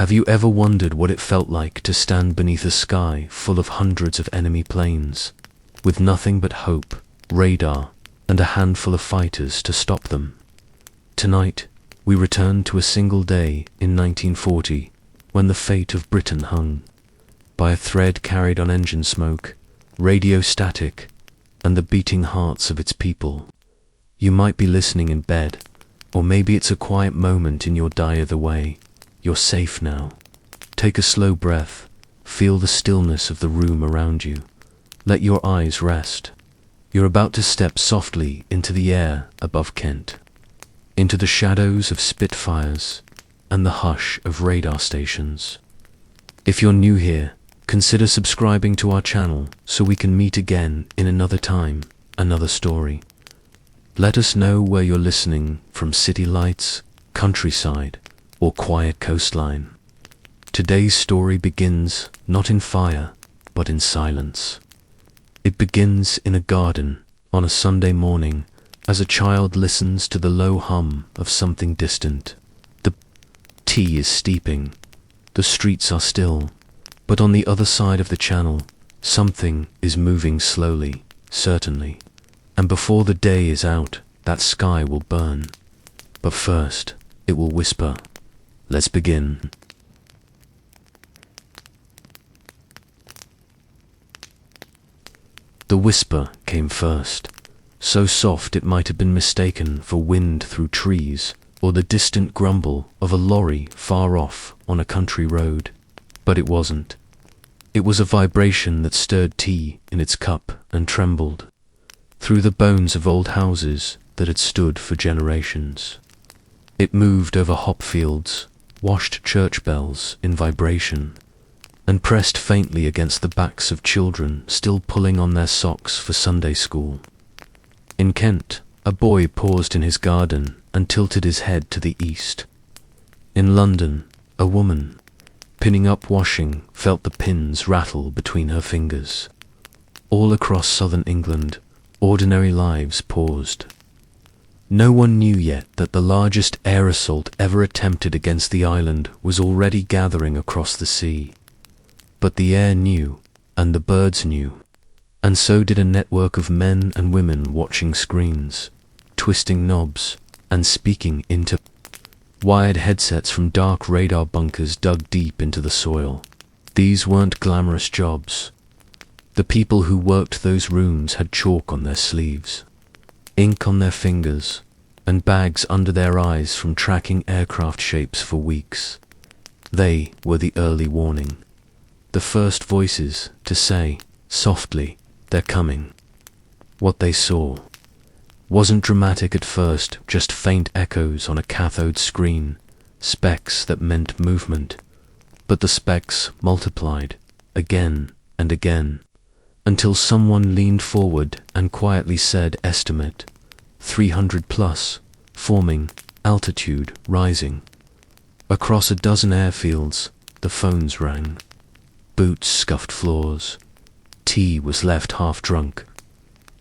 Have you ever wondered what it felt like to stand beneath a sky full of hundreds of enemy planes, with nothing but hope, radar, and a handful of fighters to stop them? Tonight, we return to a single day in 1940, when the fate of Britain hung by a thread carried on engine smoke, radio static, and the beating hearts of its people. You might be listening in bed, or maybe it's a quiet moment in your die of the way. You're safe now. Take a slow breath. Feel the stillness of the room around you. Let your eyes rest. You're about to step softly into the air above Kent, into the shadows of Spitfires and the hush of radar stations. If you're new here, consider subscribing to our channel so we can meet again in another time, another story. Let us know where you're listening from: city lights, countryside, or quiet coastline. Today's story begins not in fire, but in silence. It begins in a garden on a Sunday morning as a child listens to the low hum of something distant. The tea is steeping, the streets are still, but on the other side of the channel, something is moving slowly, certainly. And before the day is out, that sky will burn. But first, it will whisper. Let's begin. The whisper came first, so soft it might have been mistaken for wind through trees, or the distant grumble of a lorry far off on a country road. But it wasn't. It was a vibration that stirred tea in its cup and trembled through the bones of old houses that had stood for generations. It moved over hop fields, washed church bells in vibration, and pressed faintly against the backs of children still pulling on their socks for Sunday school. In Kent, a boy paused in his garden and tilted his head to the east. In London, a woman, pinning up washing, felt the pins rattle between her fingers. All across southern England, ordinary lives paused. No one knew yet that the largest air assault ever attempted against the island was already gathering across the sea. But the air knew, and the birds knew, and so did a network of men and women watching screens, twisting knobs, and speaking into wired headsets from dark radar bunkers dug deep into the soil. These weren't glamorous jobs. The people who worked those rooms had chalk on their sleeves, ink on their fingers, and bags under their eyes from tracking aircraft shapes for weeks. They were the early warning, the first voices to say, softly, they're coming. What they saw wasn't dramatic at first, just faint echoes on a cathode screen, specks that meant movement. But the specks multiplied, again and again, until someone leaned forward and quietly said, estimate, 300 plus, forming, altitude rising. Across a dozen airfields, the phones rang. Boots scuffed floors. Tea was left half drunk.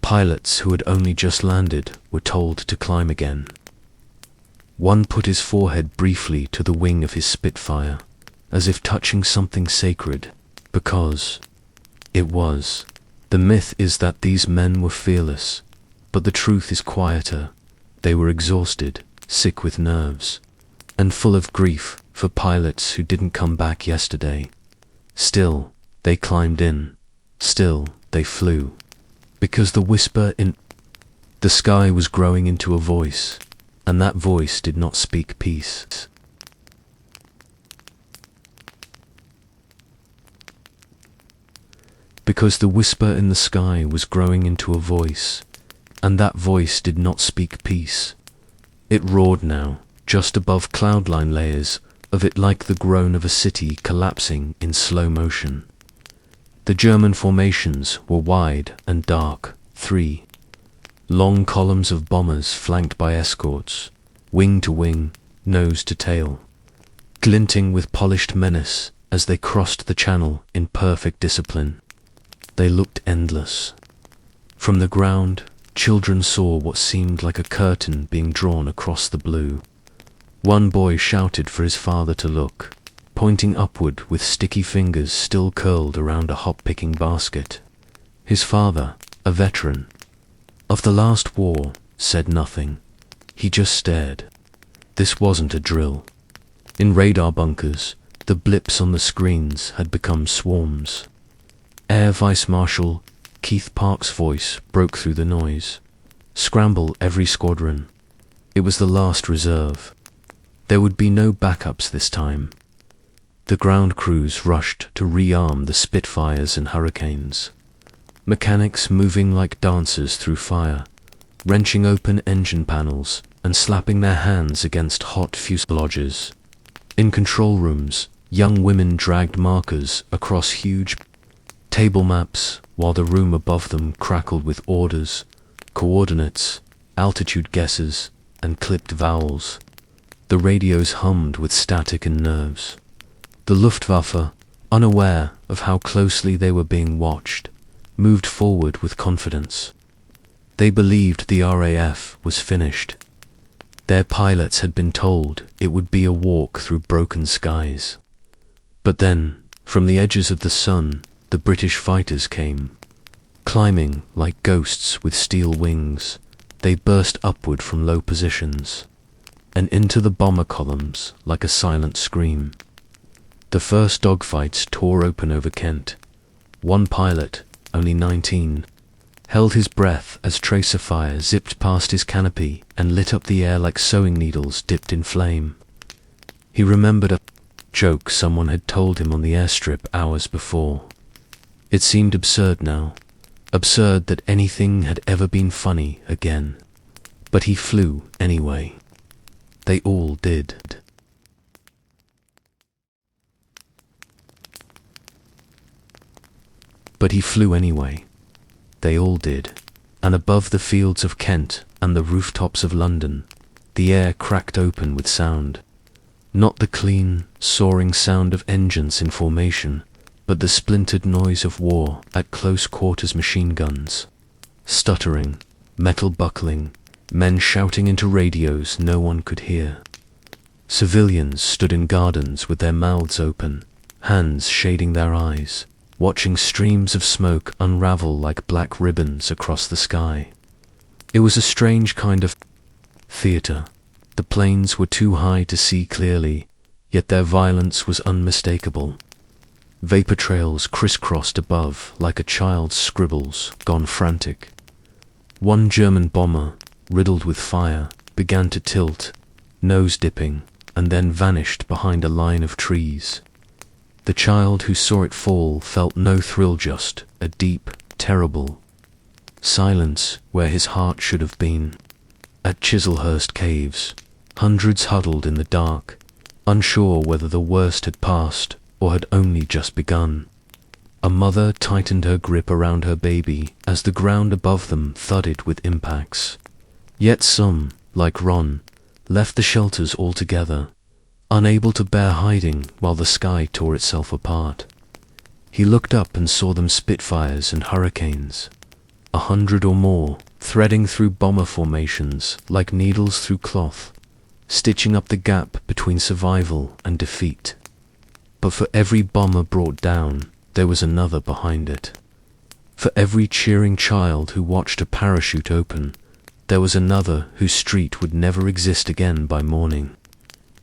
Pilots who had only just landed were told to climb again. One put his forehead briefly to the wing of his Spitfire, as if touching something sacred, because it was. The myth is that these men were fearless, but the truth is quieter. They were exhausted, sick with nerves, and full of grief for pilots who didn't come back yesterday. Still, they climbed in. Still, they flew. Because the whisper in the sky was growing into a voice, and that voice did not speak peace. Because the whisper in the sky was growing into a voice, and that voice did not speak peace. It roared now, just above cloudline layers of it, like the groan of a city collapsing in slow motion. The German formations were wide and dark, 3 long columns of bombers flanked by escorts, wing to wing, nose to tail, glinting with polished menace as they crossed the channel in perfect discipline. They looked endless. From the ground, children saw what seemed like a curtain being drawn across the blue. One boy shouted for his father to look, pointing upward with sticky fingers still curled around a hop-picking basket. His father, a veteran of the last war, said nothing. He just stared. This wasn't a drill. In radar bunkers, the blips on the screens had become swarms. Air Vice Marshal Keith Park's voice broke through the noise. Scramble every squadron. It was the last reserve. There would be no backups this time. The ground crews rushed to rearm the Spitfires and Hurricanes. Mechanics moving like dancers through fire, wrenching open engine panels and slapping their hands against hot fuselages. In control rooms, young women dragged markers across huge table maps while the room above them crackled with orders, coordinates, altitude guesses, and clipped vowels. The radios hummed with static and nerves. The Luftwaffe, unaware of how closely they were being watched, moved forward with confidence. They believed the RAF was finished. Their pilots had been told it would be a walk through broken skies. But then, from the edges of the sun, the British fighters came. Climbing like ghosts with steel wings, they burst upward from low positions and into the bomber columns like a silent scream. The first dogfights tore open over Kent. One pilot, only 19, held his breath as tracer fire zipped past his canopy and lit up the air like sewing needles dipped in flame. He remembered a joke someone had told him on the airstrip hours before. It seemed absurd now, absurd that anything had ever been funny again. But he flew anyway. They all did. But he flew anyway. They all did. And above the fields of Kent and the rooftops of London, the air cracked open with sound. Not the clean, soaring sound of engines in formation, but the splintered noise of war at close quarters machine guns. Stuttering, metal buckling, men shouting into radios no one could hear. Civilians stood in gardens with their mouths open, hands shading their eyes, watching streams of smoke unravel like black ribbons across the sky. It was a strange kind of theater. The planes were too high to see clearly, yet their violence was unmistakable. Vapor trails crisscrossed above like a child's scribbles gone frantic. One German bomber, riddled with fire, began to tilt, nose dipping, and then vanished behind a line of trees. The child who saw it fall felt no thrill, just a deep, terrible silence where his heart should have been. At Chislehurst Caves, hundreds huddled in the dark, unsure whether the worst had passed or had only just begun. A mother tightened her grip around her baby as the ground above them thudded with impacts. Yet some, like Ron, left the shelters altogether, unable to bear hiding while the sky tore itself apart. He looked up and saw them Spitfires and Hurricanes, 100 or more, threading through bomber formations like needles through cloth, stitching up the gap between survival and defeat. But for every bomber brought down, there was another behind it. For every cheering child who watched a parachute open, there was another whose street would never exist again by morning.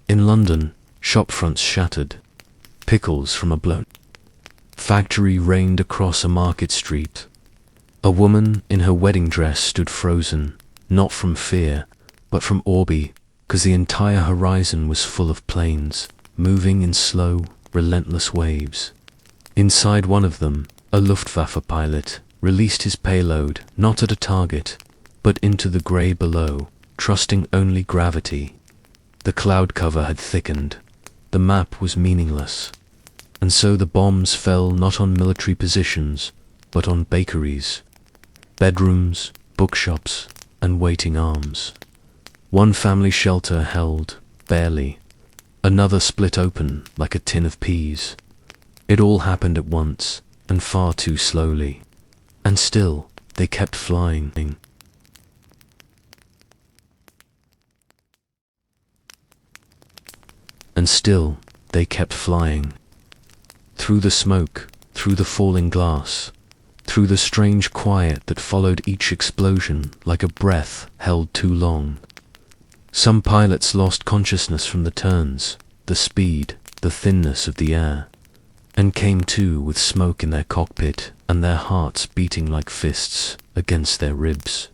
In London, shop fronts shattered. Pickles from a blown factory rained across a market street. A woman in her wedding dress stood frozen, not from fear, but from awe, because the entire horizon was full of planes, moving in slow, relentless waves. Inside one of them, a Luftwaffe pilot released his payload not at a target, but into the grey below, trusting only gravity. The cloud cover had thickened. The map was meaningless. And so the bombs fell not on military positions, but on bakeries, bedrooms, bookshops, and waiting arms. One family shelter held, barely. Another split open like a tin of peas. It all happened at once, and far too slowly. And still, they kept flying. And still, they kept flying. Through the smoke, through the falling glass, through the strange quiet that followed each explosion like a breath held too long. Some pilots lost consciousness from the turns, the speed, the thinness of the air, and came to with smoke in their cockpit and their hearts beating like fists against their ribs.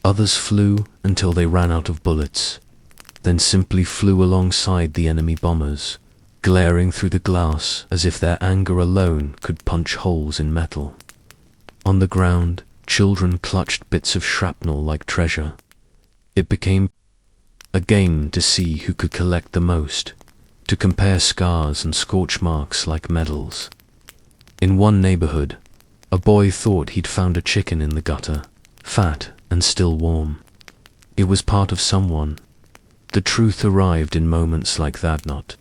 Others flew until they ran out of bullets, then simply flew alongside the enemy bombers, glaring through the glass as if their anger alone could punch holes in metal. On the ground, children clutched bits of shrapnel like treasure. It became a game to see who could collect the most, to compare scars and scorch marks like medals. In one neighborhood, a boy thought he'd found a chicken in the gutter, fat and still warm. It was part of someone. The truth arrived in moments like that, not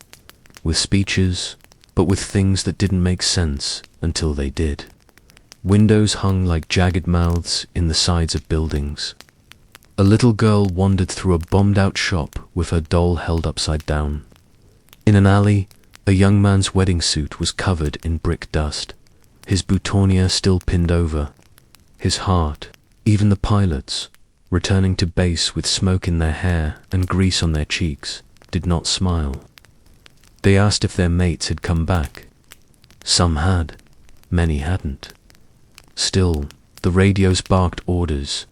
with speeches, but with things that didn't make sense until they did. Windows hung like jagged mouths in the sides of buildings. A little girl wandered through a bombed-out shop with her doll held upside down. In an alley, a young man's wedding suit was covered in brick dust, his boutonniere still pinned over. His heart, even the pilots, returning to base with smoke in their hair and grease on their cheeks, did not smile. They asked if their mates had come back. Some had, many hadn't. Still, the radios barked orders.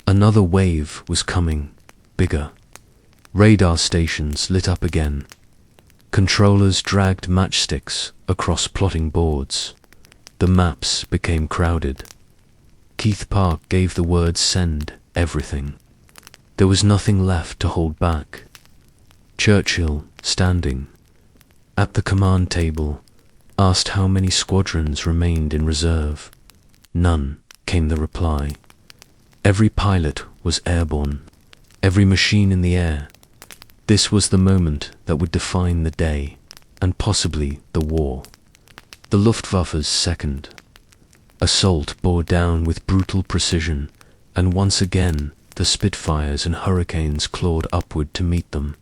Another wave was coming, bigger. Radar stations lit up again. Controllers dragged matchsticks across plotting boards. The maps became crowded. Keith Park gave the word send everything. There was nothing left to hold back. Churchill, standing at the command table, asked how many squadrons remained in reserve. None, came the reply. Every pilot was airborne, every machine in the air. This was the moment that would define the day, and possibly the war. The Luftwaffe's second assault bore down with brutal precision, and once again the Spitfires and Hurricanes clawed upward to meet them.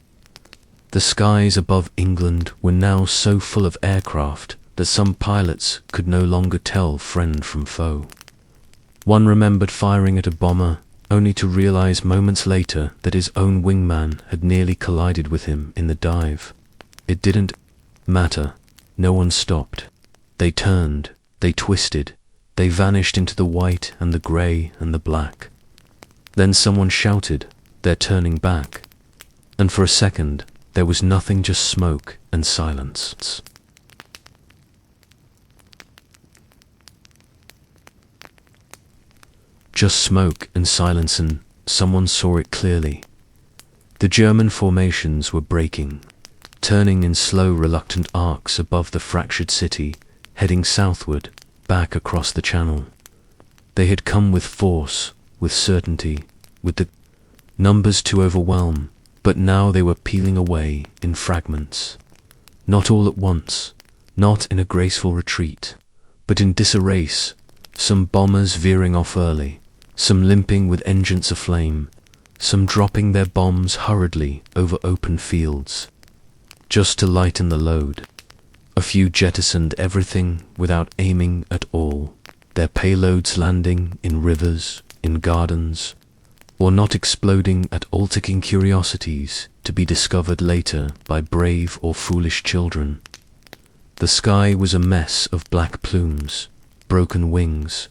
The skies above England were now so full of aircraft that some pilots could no longer tell friend from foe. One remembered firing at a bomber, only to realize moments later that his own wingman had nearly collided with him in the dive. It didn't matter. No one stopped. They turned, they twisted, they vanished into the white and the grey and the black. Then someone shouted, "They're turning back." And for a second, there was nothing, just smoke and silence. Just smoke and silence, and someone saw it clearly. The German formations were breaking, turning in slow, reluctant arcs above the fractured city, heading southward, back across the channel. They had come with force, with certainty, with the numbers to overwhelm, but now they were peeling away in fragments. Not all at once, not in a graceful retreat, but in disarray, some bombers veering off early, some limping with engines aflame, some dropping their bombs hurriedly over open fields, just to lighten the load. A few jettisoned everything without aiming at all, their payloads landing in rivers, in gardens, or not exploding at all, ticking curiosities to be discovered later by brave or foolish children. The sky was a mess of black plumes, broken wings,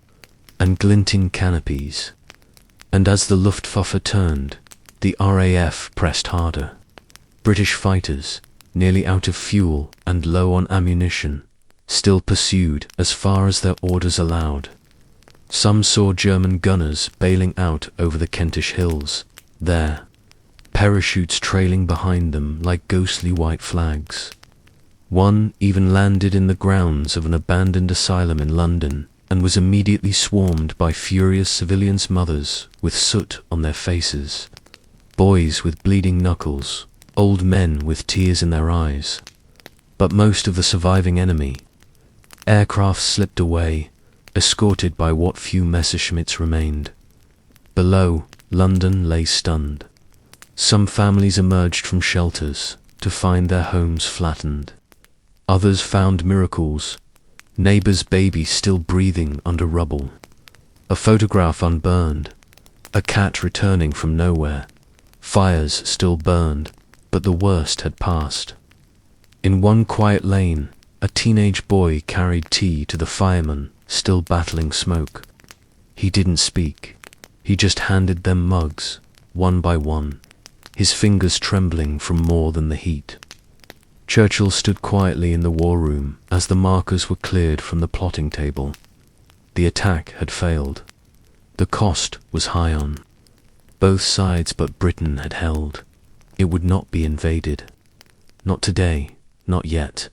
and glinting canopies, and as the Luftwaffe turned, the RAF pressed harder. British fighters, nearly out of fuel and low on ammunition, still pursued as far as their orders allowed. Some saw German gunners bailing out over the Kentish hills, there, parachutes trailing behind them like ghostly white flags. One even landed in the grounds of an abandoned asylum in London, and was immediately swarmed by furious civilians' mothers with soot on their faces, boys with bleeding knuckles, old men with tears in their eyes. But most of the surviving enemy aircraft slipped away, escorted by what few Messerschmitts remained. Below, London lay stunned. Some families emerged from shelters, to find their homes flattened. Others found miracles: neighbor's baby still breathing under rubble, a photograph unburned, a cat returning from nowhere. Fires still burned, but the worst had passed. In one quiet lane, a teenage boy carried tea to the firemen still battling smoke. He didn't speak. He just handed them mugs, one by one, his fingers trembling from more than the heat. Churchill stood quietly in the war room as the markers were cleared from the plotting table. The attack had failed. The cost was high on both sides, but Britain had held. It would not be invaded. Not today, not yet.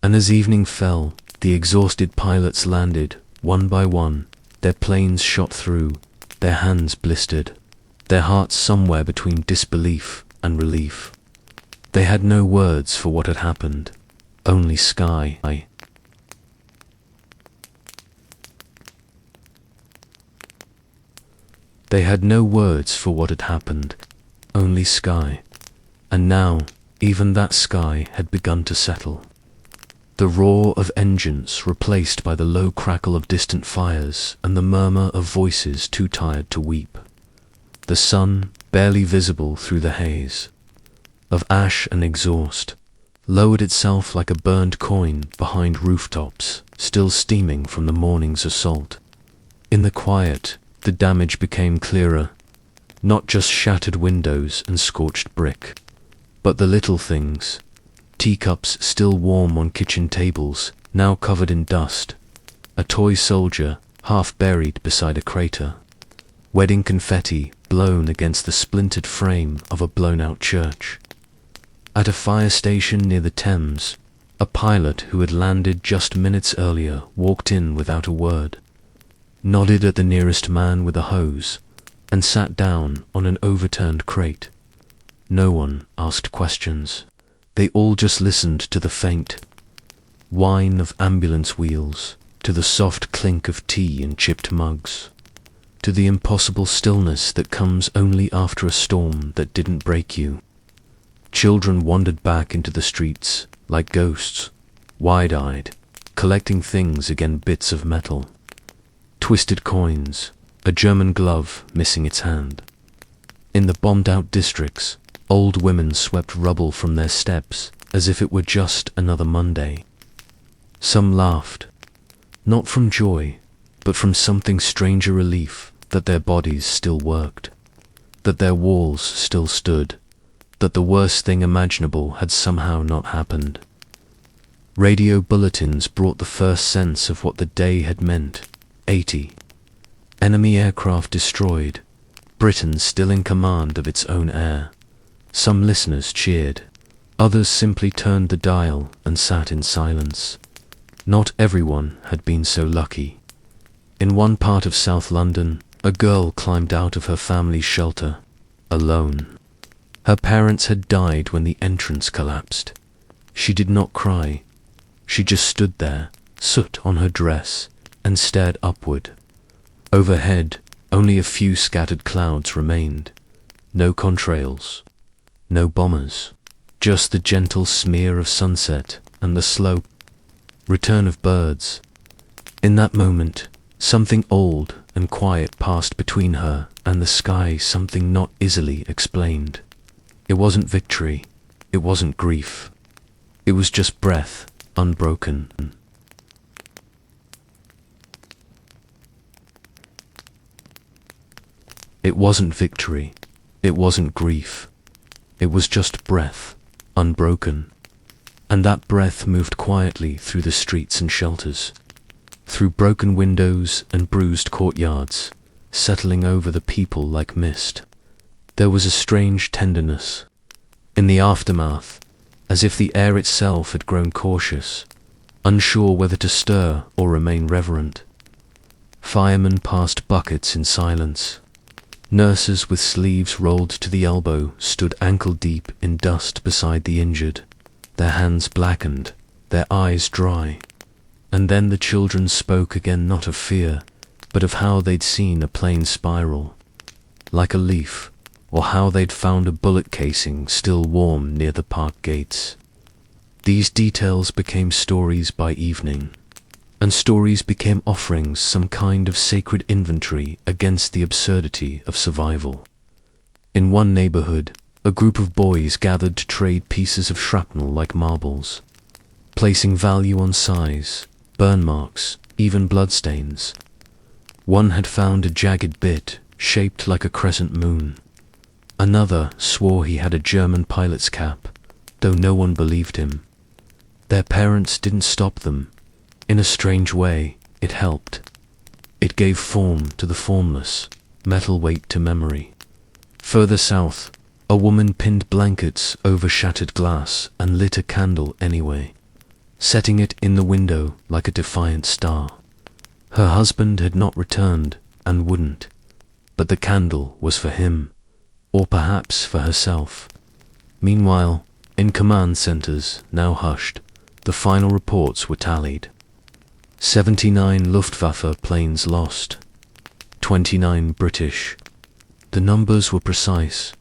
And as evening fell, the exhausted pilots landed, one by one, their planes shot through, their hands blistered, their hearts somewhere between disbelief and relief. They had no words for what had happened, only sky. They had no words for what had happened, only sky. And now, even that sky had begun to settle. The roar of engines replaced by the low crackle of distant fires and the murmur of voices too tired to weep. The sun, barely visible through the haze of ash and exhaust, lowered itself like a burned coin behind rooftops, still steaming from the morning's assault. In the quiet, the damage became clearer, not just shattered windows and scorched brick, but the little things: teacups still warm on kitchen tables, now covered in dust, a toy soldier half buried beside a crater, wedding confetti blown against the splintered frame of a blown-out church. At a fire station near the Thames, a pilot who had landed just minutes earlier walked in without a word, nodded at the nearest man with a hose, and sat down on an overturned crate. No one asked questions. They all just listened to the faint whine of ambulance wheels, to the soft clink of tea in chipped mugs, to the impossible stillness that comes only after a storm that didn't break you. Children wandered back into the streets like ghosts, wide-eyed, collecting things again: bits of metal, twisted coins, a German glove missing its hand. In the bombed-out districts, old women swept rubble from their steps as if it were just another Monday. Some laughed, not from joy, but from something stranger: relief that their bodies still worked, that their walls still stood, that the worst thing imaginable had somehow not happened. Radio bulletins brought the first sense of what the day had meant. 80. Enemy aircraft destroyed, Britain still in command of its own air. Some listeners cheered, others simply turned the dial and sat in silence. Not everyone had been so lucky. In one part of South London, a girl climbed out of her family's shelter, alone. Her parents had died when the entrance collapsed. She did not cry. She just stood there, soot on her dress, and stared upward. Overhead, only a few scattered clouds remained. No contrails, no bombers, just the gentle smear of sunset and the slow return of birds. In that moment, something old and quiet passed between her and the sky, something not easily explained. It wasn't victory, it wasn't grief. It was just breath, unbroken. It wasn't victory, it wasn't grief. It was just breath, unbroken. And that breath moved quietly through the streets and shelters, through broken windows and bruised courtyards, settling over the people like mist. There was a strange tenderness in the aftermath, as if the air itself had grown cautious, unsure whether to stir or remain reverent. Firemen passed buckets in silence. Nurses with sleeves rolled to the elbow stood ankle-deep in dust beside the injured, their hands blackened, their eyes dry. And then the children spoke again, not of fear, but of how they'd seen a plane spiral, like a leaf, or how they'd found a bullet casing still warm near the park gates. These details became stories by evening, and stories became offerings, some kind of sacred inventory against the absurdity of survival. In one neighborhood, a group of boys gathered to trade pieces of shrapnel like marbles, placing value on size, burn marks, even bloodstains. One had found a jagged bit shaped like a crescent moon. Another swore he had a German pilot's cap, though no one believed him. Their parents didn't stop them. In a strange way, it helped. It gave form to the formless, metal weight to memory. Further south, a woman pinned blankets over shattered glass and lit a candle anyway, setting it in the window like a defiant star. Her husband had not returned and wouldn't, but the candle was for him, or perhaps for herself. Meanwhile, in command centers, now hushed, the final reports were tallied. 79 Luftwaffe planes lost, 29 British. The numbers were precise,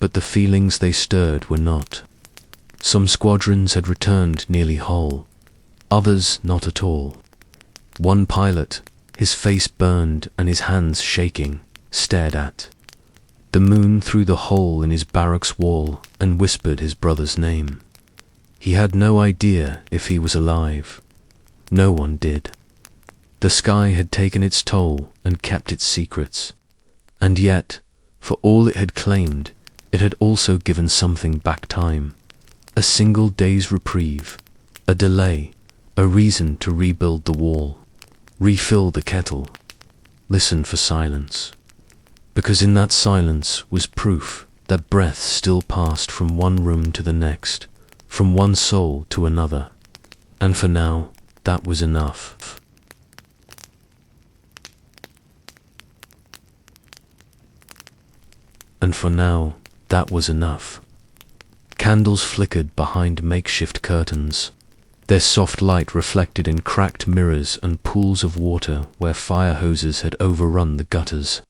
but the feelings they stirred were not. Some squadrons had returned nearly whole, others not at all. One pilot, his face burned and his hands shaking, stared at the moon through the hole in his barracks wall and whispered his brother's name. He had no idea if he was alive. No one did. The sky had taken its toll and kept its secrets. And yet, for all it had claimed, it had also given something back time. A single day's reprieve, a delay, a reason to rebuild the wall, refill the kettle, listen for silence. Because in that silence was proof that breath still passed from one room to the next, from one soul to another. And for now, that was enough. And for now, that was enough. Candles flickered behind makeshift curtains, their soft light reflected in cracked mirrors and pools of water where fire hoses had overrun the gutters.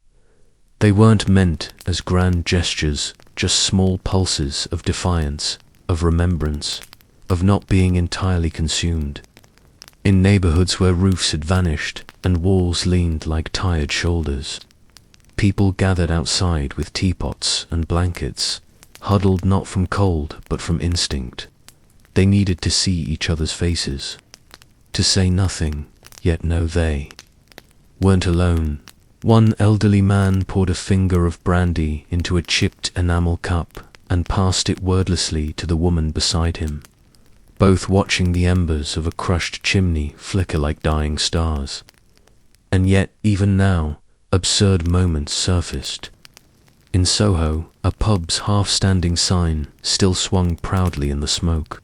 They weren't meant as grand gestures, just small pulses of defiance, of remembrance, of not being entirely consumed. In neighborhoods where roofs had vanished and walls leaned like tired shoulders, people gathered outside with teapots and blankets, huddled not from cold but from instinct. They needed to see each other's faces, to say nothing, yet know they weren't alone. One elderly man poured a finger of brandy into a chipped enamel cup and passed it wordlessly to the woman beside him, both watching the embers of a crushed chimney flicker like dying stars. And yet, even now, absurd moments surfaced. In Soho, a pub's half-standing sign still swung proudly in the smoke.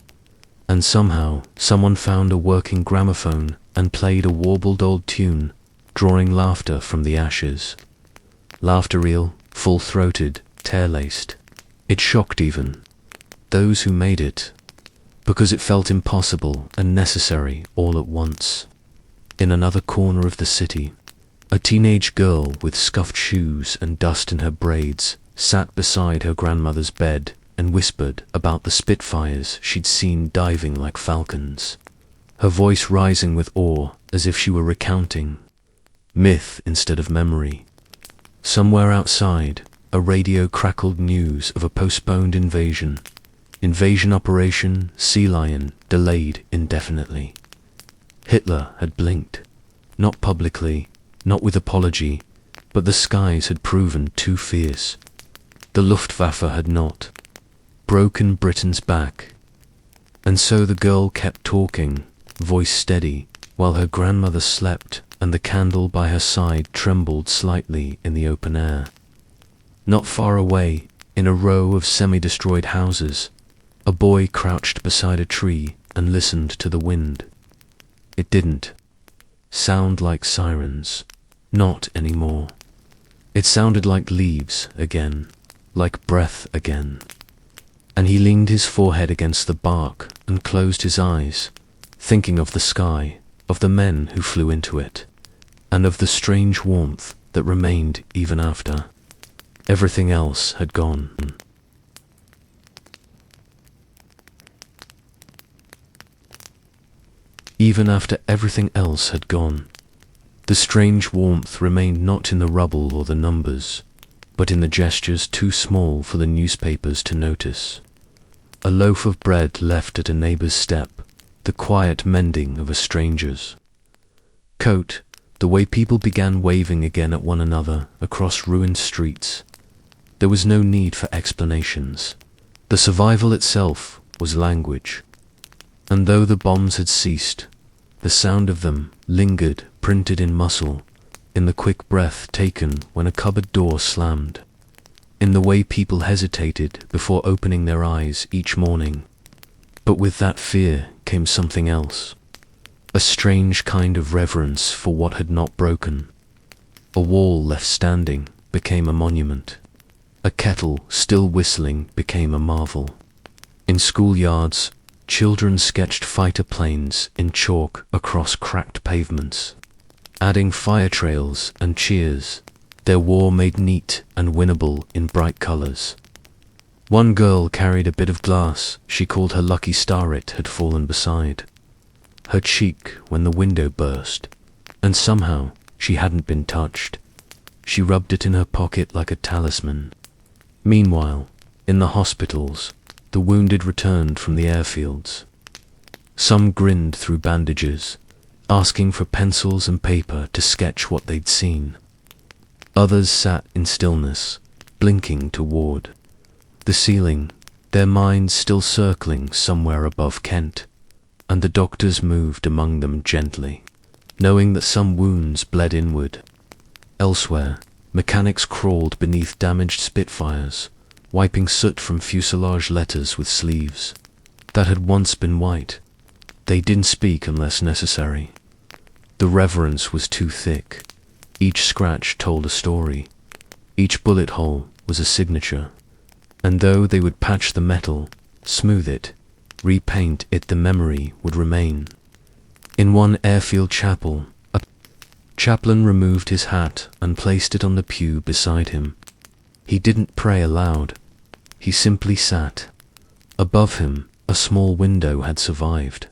And somehow, someone found a working gramophone and played a warbled old tune, drawing laughter from the ashes. Laughter real, full-throated, tear-laced. It shocked even those who made it, because it felt impossible and necessary all at once. In another corner of the city, a teenage girl with scuffed shoes and dust in her braids sat beside her grandmother's bed and whispered about the Spitfires she'd seen diving like falcons, her voice rising with awe as if she were recounting myth instead of memory. Somewhere outside, a radio crackled news of a postponed invasion. Invasion Operation Sea Lion delayed indefinitely. Hitler had blinked, not publicly, not with apology, but the skies had proven too fierce. The Luftwaffe had not broken Britain's back. And so the girl kept talking, voice steady, while her grandmother slept and the candle by her side trembled slightly in the open air. Not far away, in a row of semi-destroyed houses, a boy crouched beside a tree and listened to the wind. It didn't sound like sirens, not anymore. It sounded like leaves again, like breath again. And he leaned his forehead against the bark and closed his eyes, thinking of the sky, of the men who flew into it, and of the strange warmth that remained even after. Everything else had gone. Even after everything else had gone, the strange warmth remained not in the rubble or the numbers, but in the gestures too small for the newspapers to notice. A loaf of bread left at a neighbor's step, the quiet mending of a stranger's coat, the way people began waving again at one another across ruined streets. There was no need for explanations. The survival itself was language. And though the bombs had ceased, the sound of them lingered, printed in muscle, in the quick breath taken when a cupboard door slammed, in the way people hesitated before opening their eyes each morning. But with that fear came something else, a strange kind of reverence for what had not broken. A wall left standing became a monument. A kettle still whistling became a marvel. In schoolyards, children sketched fighter planes in chalk across cracked pavements, adding fire trails and cheers, their war made neat and winnable in bright colors. One girl carried a bit of glass she called her lucky star. It had fallen beside her cheek when the window burst, and somehow she hadn't been touched. She rubbed it in her pocket like a talisman. Meanwhile, in the hospitals, the wounded returned from the airfields. Some grinned through bandages, asking for pencils and paper to sketch what they'd seen. Others sat in stillness, blinking toward the ceiling, their minds still circling somewhere above Kent, and the doctors moved among them gently, knowing that some wounds bled inward. Elsewhere, mechanics crawled beneath damaged Spitfires, wiping soot from fuselage letters with sleeves that had once been white. They didn't speak unless necessary. The reverence was too thick. Each scratch told a story. Each bullet hole was a signature. And though they would patch the metal, smooth it, repaint it, the memory would remain. In one airfield chapel, a chaplain removed his hat and placed it on the pew beside him. He didn't pray aloud. He simply sat. Above him, a small window had survived.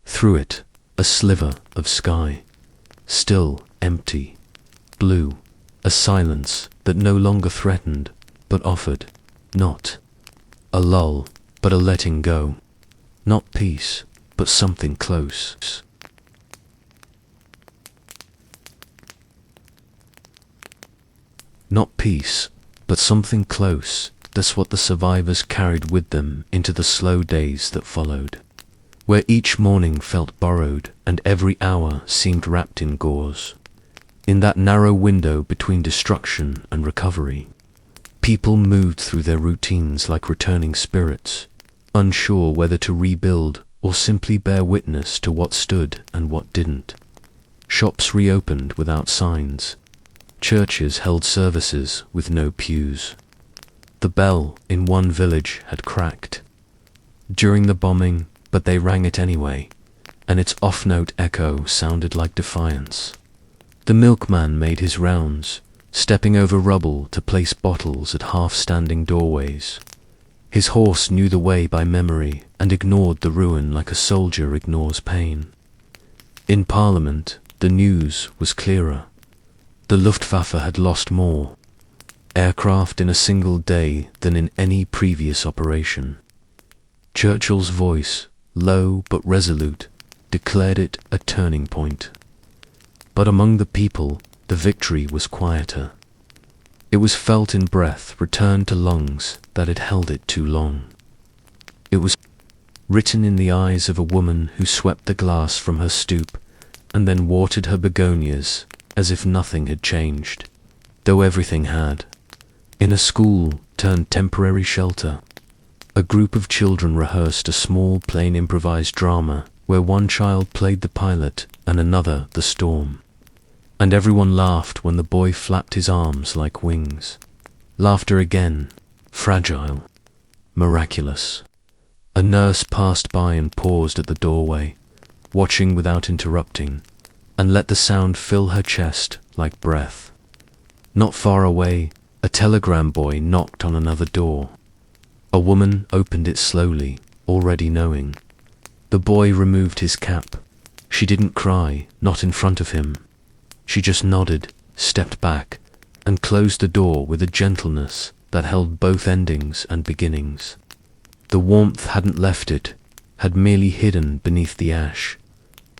Through it, a sliver of sky, still empty, blue, a silence that no longer threatened, but offered, not a lull, but a letting go, not peace, but something close. Not peace, but something close. That's what the survivors carried with them into the slow days that followed, where each morning felt borrowed and every hour seemed wrapped in gauze. In that narrow window between destruction and recovery, people moved through their routines like returning spirits, unsure whether to rebuild or simply bear witness to what stood and what didn't. Shops reopened without signs. Churches held services with no pews. The bell in one village had cracked during the bombing, but they rang it anyway, and its off-note echo sounded like defiance. The milkman made his rounds, stepping over rubble to place bottles at half-standing doorways. His horse knew the way by memory and ignored the ruin like a soldier ignores pain. In Parliament, the news was clearer. The Luftwaffe had lost more aircraft in a single day than in any previous operation. Churchill's voice, low but resolute, declared it a turning point. But among the people, the victory was quieter. It was felt in breath returned to lungs that had held it too long. It was written in the eyes of a woman who swept the glass from her stoop and then watered her begonias as if nothing had changed, though everything had. In a school turned temporary shelter, a group of children rehearsed a small, plain improvised drama where one child played the pilot and another the storm. And everyone laughed when the boy flapped his arms like wings. Laughter again, fragile, miraculous. A nurse passed by and paused at the doorway, watching without interrupting, and let the sound fill her chest like breath. Not far away, A telegram boy knocked on another door. A woman opened it slowly, already knowing. The boy removed his cap. She didn't cry, not in front of him. She just nodded, stepped back, and closed the door with a gentleness that held both endings and beginnings. The warmth hadn't left it, had merely hidden beneath the ash,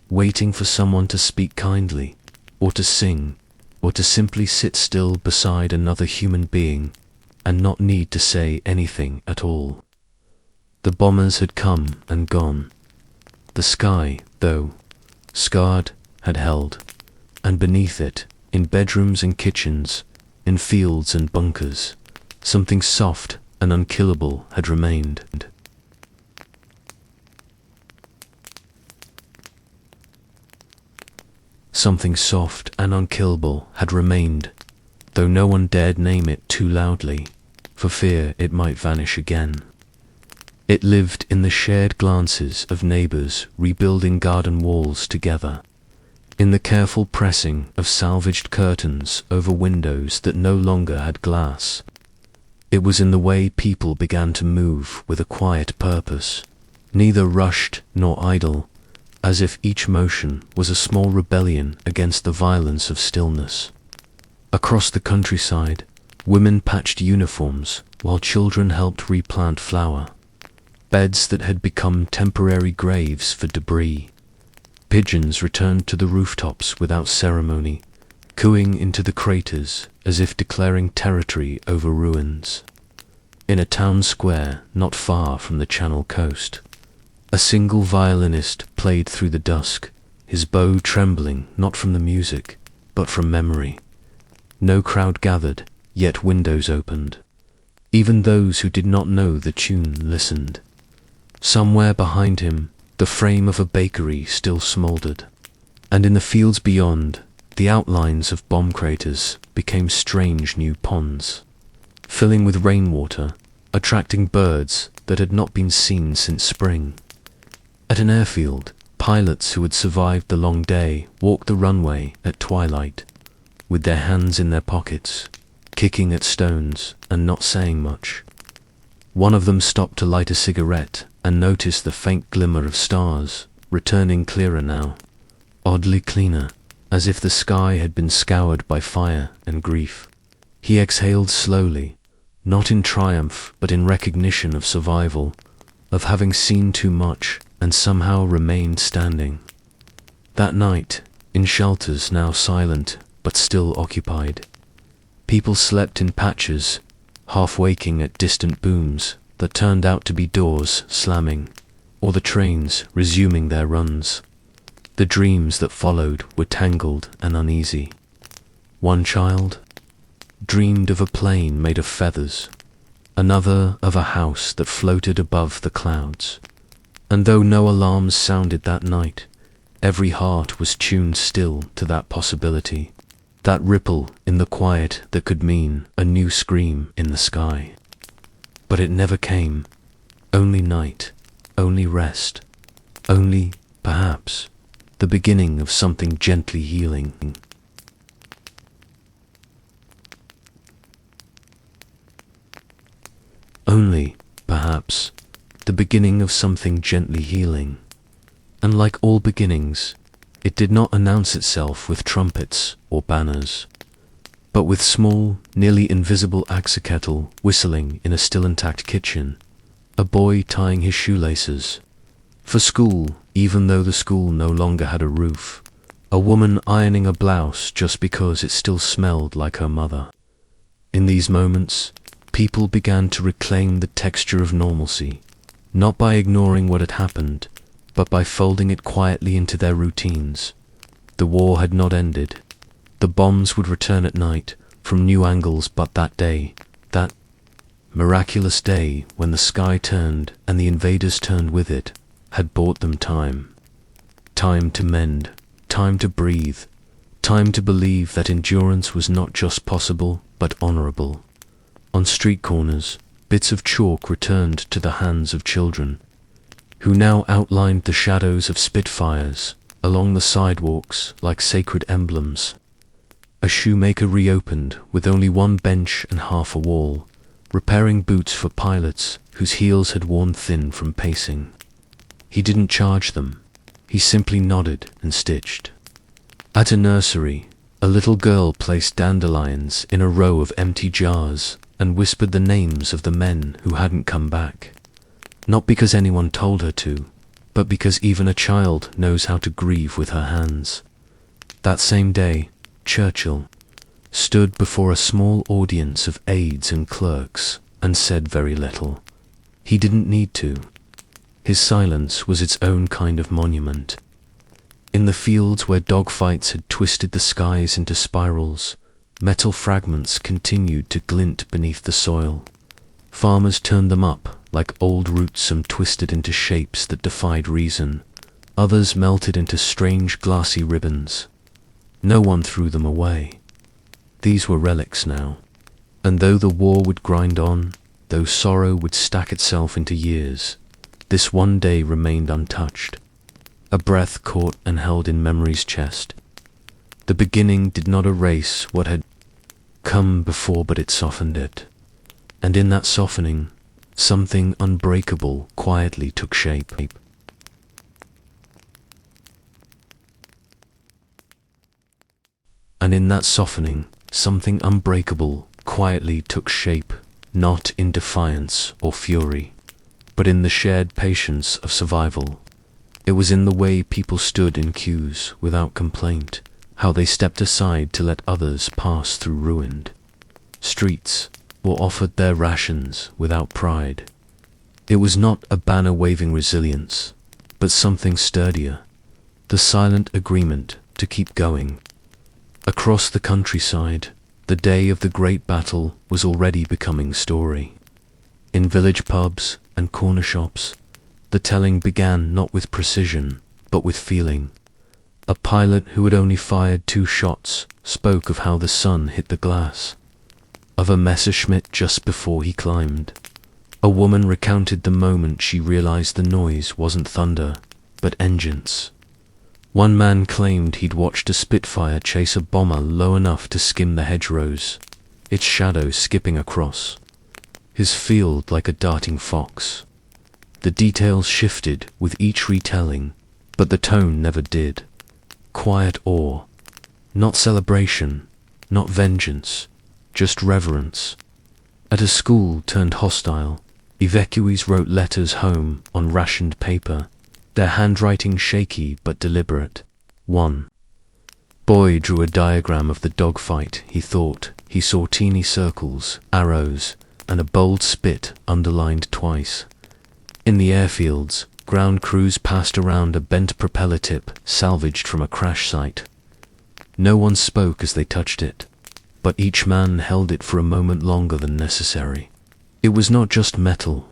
waiting for someone to speak kindly, or to sing, or to simply sit still beside another human being and not need to say anything at all. The bombers had come and gone. The sky, though, scarred, had held, and beneath it, in bedrooms and kitchens, in fields and bunkers, something soft and unkillable had remained. Something soft and unkillable had remained, though no one dared name it too loudly, for fear it might vanish again. It lived in the shared glances of neighbors rebuilding garden walls together, in the careful pressing of salvaged curtains over windows that no longer had glass. It was in the way people began to move with a quiet purpose, neither rushed nor idle, as if each motion was a small rebellion against the violence of stillness. Across the countryside, women patched uniforms while children helped replant flower, beds that had become temporary graves for debris. Pigeons returned to the rooftops without ceremony, cooing into the craters as if declaring territory over ruins. In a town square not far from the Channel coast, a single violinist played through the dusk, his bow trembling not from the music, but from memory. No crowd gathered, yet windows opened. Even those who did not know the tune listened. Somewhere behind him, the frame of a bakery still smoldered, and in the fields beyond, the outlines of bomb craters became strange new ponds, filling with rainwater, attracting birds that had not been seen since spring. At an airfield, pilots who had survived the long day walked the runway at twilight, with their hands in their pockets, kicking at stones and not saying much. One of them stopped to light a cigarette and noticed the faint glimmer of stars, returning clearer now, oddly cleaner, as if the sky had been scoured by fire and grief. He exhaled slowly, not in triumph but in recognition of survival, of having seen too much and somehow remained standing. That night, in shelters now silent but still occupied, people slept in patches, half waking at distant booms that turned out to be doors slamming, or the trains resuming their runs. The dreams that followed were tangled and uneasy. One child dreamed of a plane made of feathers, another of a house that floated above the clouds. And though no alarms sounded that night, every heart was tuned still to that possibility, that ripple in the quiet that could mean a new scream in the sky. But it never came. Only night, only rest, only, perhaps, the beginning of something gently healing. Only, perhaps, the beginning of something gently healing. And like all beginnings, it did not announce itself with trumpets or banners, but with small, nearly invisible axle whistling in a still intact kitchen, a boy tying his shoelaces. For school, even though the school no longer had a roof, a woman ironing a blouse just because it still smelled like her mother. In these moments, people began to reclaim the texture of normalcy, not by ignoring what had happened, but by folding it quietly into their routines. The war had not ended. The bombs would return at night, from new angles, but that day, that miraculous day when the sky turned and the invaders turned with it, had bought them time. Time to mend, time to breathe, time to believe that endurance was not just possible, but honorable. On street corners, bits of chalk returned to the hands of children, who now outlined the shadows of Spitfires along the sidewalks like sacred emblems. A shoemaker reopened with only one bench and half a wall, repairing boots for pilots whose heels had worn thin from pacing. He didn't charge them. He simply nodded and stitched. At a nursery, a little girl placed dandelions in a row of empty jars and whispered the names of the men who hadn't come back. Not because anyone told her to, but because even a child knows how to grieve with her hands. That same day, Churchill stood before a small audience of aides and clerks and said very little. He didn't need to. His silence was its own kind of monument. In the fields where dogfights had twisted the skies into spirals, metal fragments continued to glint beneath the soil. Farmers turned them up like old roots, some twisted into shapes that defied reason. Others melted into strange glassy ribbons. No one threw them away. These were relics now. And though the war would grind on, though sorrow would stack itself into years, this one day remained untouched. A breath caught and held in memory's chest. The beginning did not erase what had come before, but it softened it. And in that softening, something unbreakable quietly took shape. And in that softening, something unbreakable quietly took shape, not in defiance or fury, but in the shared patience of survival. It was in the way people stood in queues without complaint, how they stepped aside to let others pass through ruined streets, or offered their rations without pride. It was not a banner-waving resilience, but something sturdier, the silent agreement to keep going. Across the countryside, the day of the great battle was already becoming story. In village pubs and corner shops, the telling began not with precision, but with feeling. A pilot who had only fired 2 shots spoke of how the sun hit the glass, of a Messerschmitt just before he climbed. A woman recounted the moment she realized the noise wasn't thunder, but engines. One man claimed he'd watched a Spitfire chase a bomber low enough to skim the hedgerows, its shadow skipping across his field like a darting fox. The details shifted with each retelling, but the tone never did. Quiet awe, not celebration, not vengeance, just reverence. At a school turned hostile, evacuees wrote letters home on rationed paper, their handwriting shaky but deliberate. One boy drew a diagram of the dogfight. He thought he saw teeny circles, arrows, and a bold spit underlined twice. In the airfields, ground crews passed around a bent propeller tip salvaged from a crash site. No one spoke as they touched it, but each man held it for a moment longer than necessary. It was not just metal,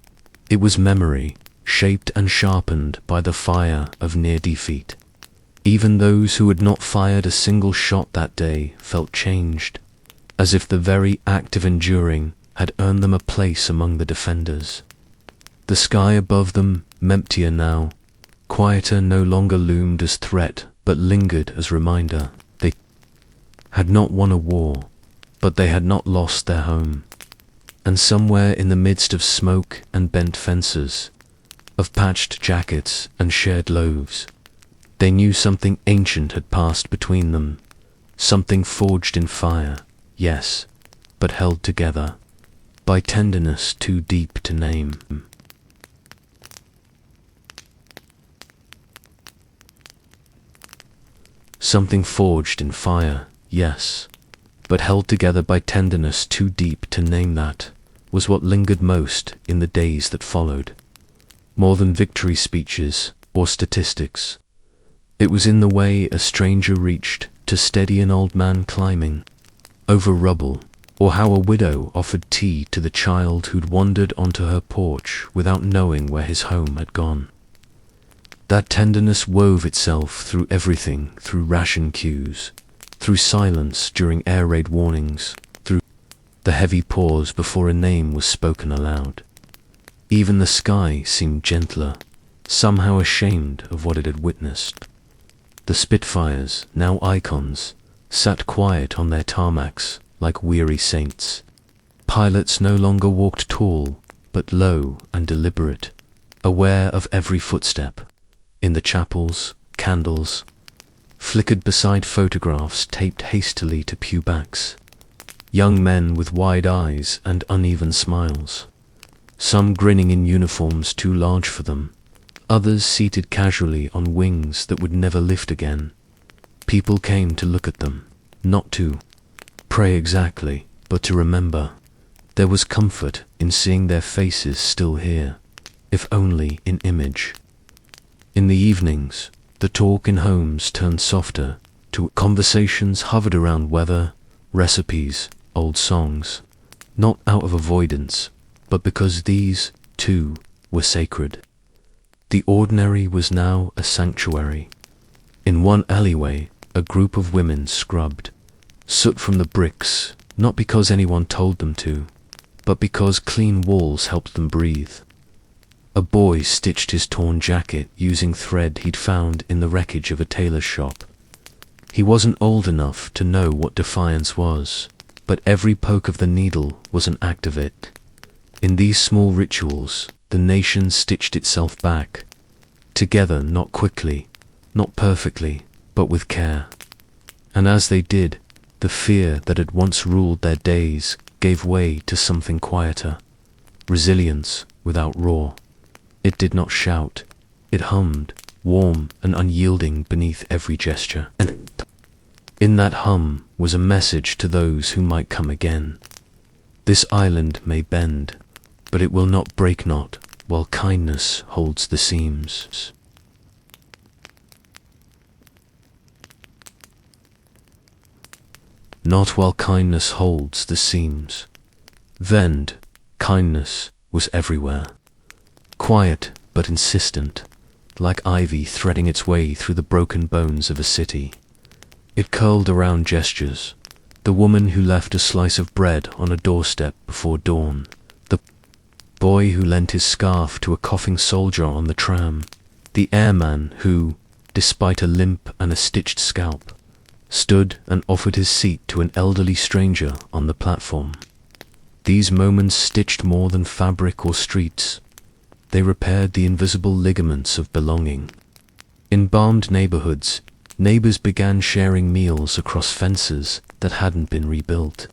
it was memory, shaped and sharpened by the fire of near defeat. Even those who had not fired a single shot that day felt changed, as if the very act of enduring had earned them a place among the defenders. The sky above them, emptier now, quieter, no longer loomed as threat, but lingered as reminder. They had not won a war, but they had not lost their home. And somewhere in the midst of smoke and bent fences, of patched jackets and shared loaves, they knew something ancient had passed between them, something forged in fire, yes, but held together by tenderness too deep to name. Something forged in fire, yes, but held together by tenderness too deep to name. That was what lingered most in the days that followed. More than victory speeches or statistics, it was in the way a stranger reached to steady an old man climbing over rubble, or how a widow offered tea to the child who'd wandered onto her porch without knowing where his home had gone. That tenderness wove itself through everything, through ration queues, through silence during air raid warnings, through the heavy pause before a name was spoken aloud. Even the sky seemed gentler, somehow ashamed of what it had witnessed. The Spitfires, now icons, sat quiet on their tarmacs like weary saints. Pilots no longer walked tall, but low and deliberate, aware of every footstep. In the chapels, candles flickered beside photographs taped hastily to pew backs. Young men with wide eyes and uneven smiles, some grinning in uniforms too large for them, others seated casually on wings that would never lift again. People came to look at them, not to pray exactly, but to remember. There was comfort in seeing their faces still here, if only in image. In the evenings, the talk in homes turned softer, to conversations hovered around weather, recipes, old songs, not out of avoidance, but because these, too, were sacred. The ordinary was now a sanctuary. In one alleyway, a group of women scrubbed soot from the bricks, not because anyone told them to, but because clean walls helped them breathe. A boy stitched his torn jacket using thread he'd found in the wreckage of a tailor's shop. He wasn't old enough to know what defiance was, but every poke of the needle was an act of it. In these small rituals, the nation stitched itself back, together, not quickly, not perfectly, but with care. And as they did, the fear that had once ruled their days gave way to something quieter, resilience without roar. It did not shout, it hummed, warm and unyielding beneath every gesture. And in that hum was a message to those who might come again. This island may bend, but it will not break not while kindness holds the seams. Not while kindness holds the seams. Vend, kindness was everywhere. Quiet but insistent, like ivy threading its way through the broken bones of a city. It curled around gestures. The woman who left a slice of bread on a doorstep before dawn. The boy who lent his scarf to a coughing soldier on the tram. The airman who, despite a limp and a stitched scalp, stood and offered his seat to an elderly stranger on the platform. These moments stitched more than fabric or streets. They repaired the invisible ligaments of belonging. In bombed neighborhoods, neighbors began sharing meals across fences that hadn't been rebuilt,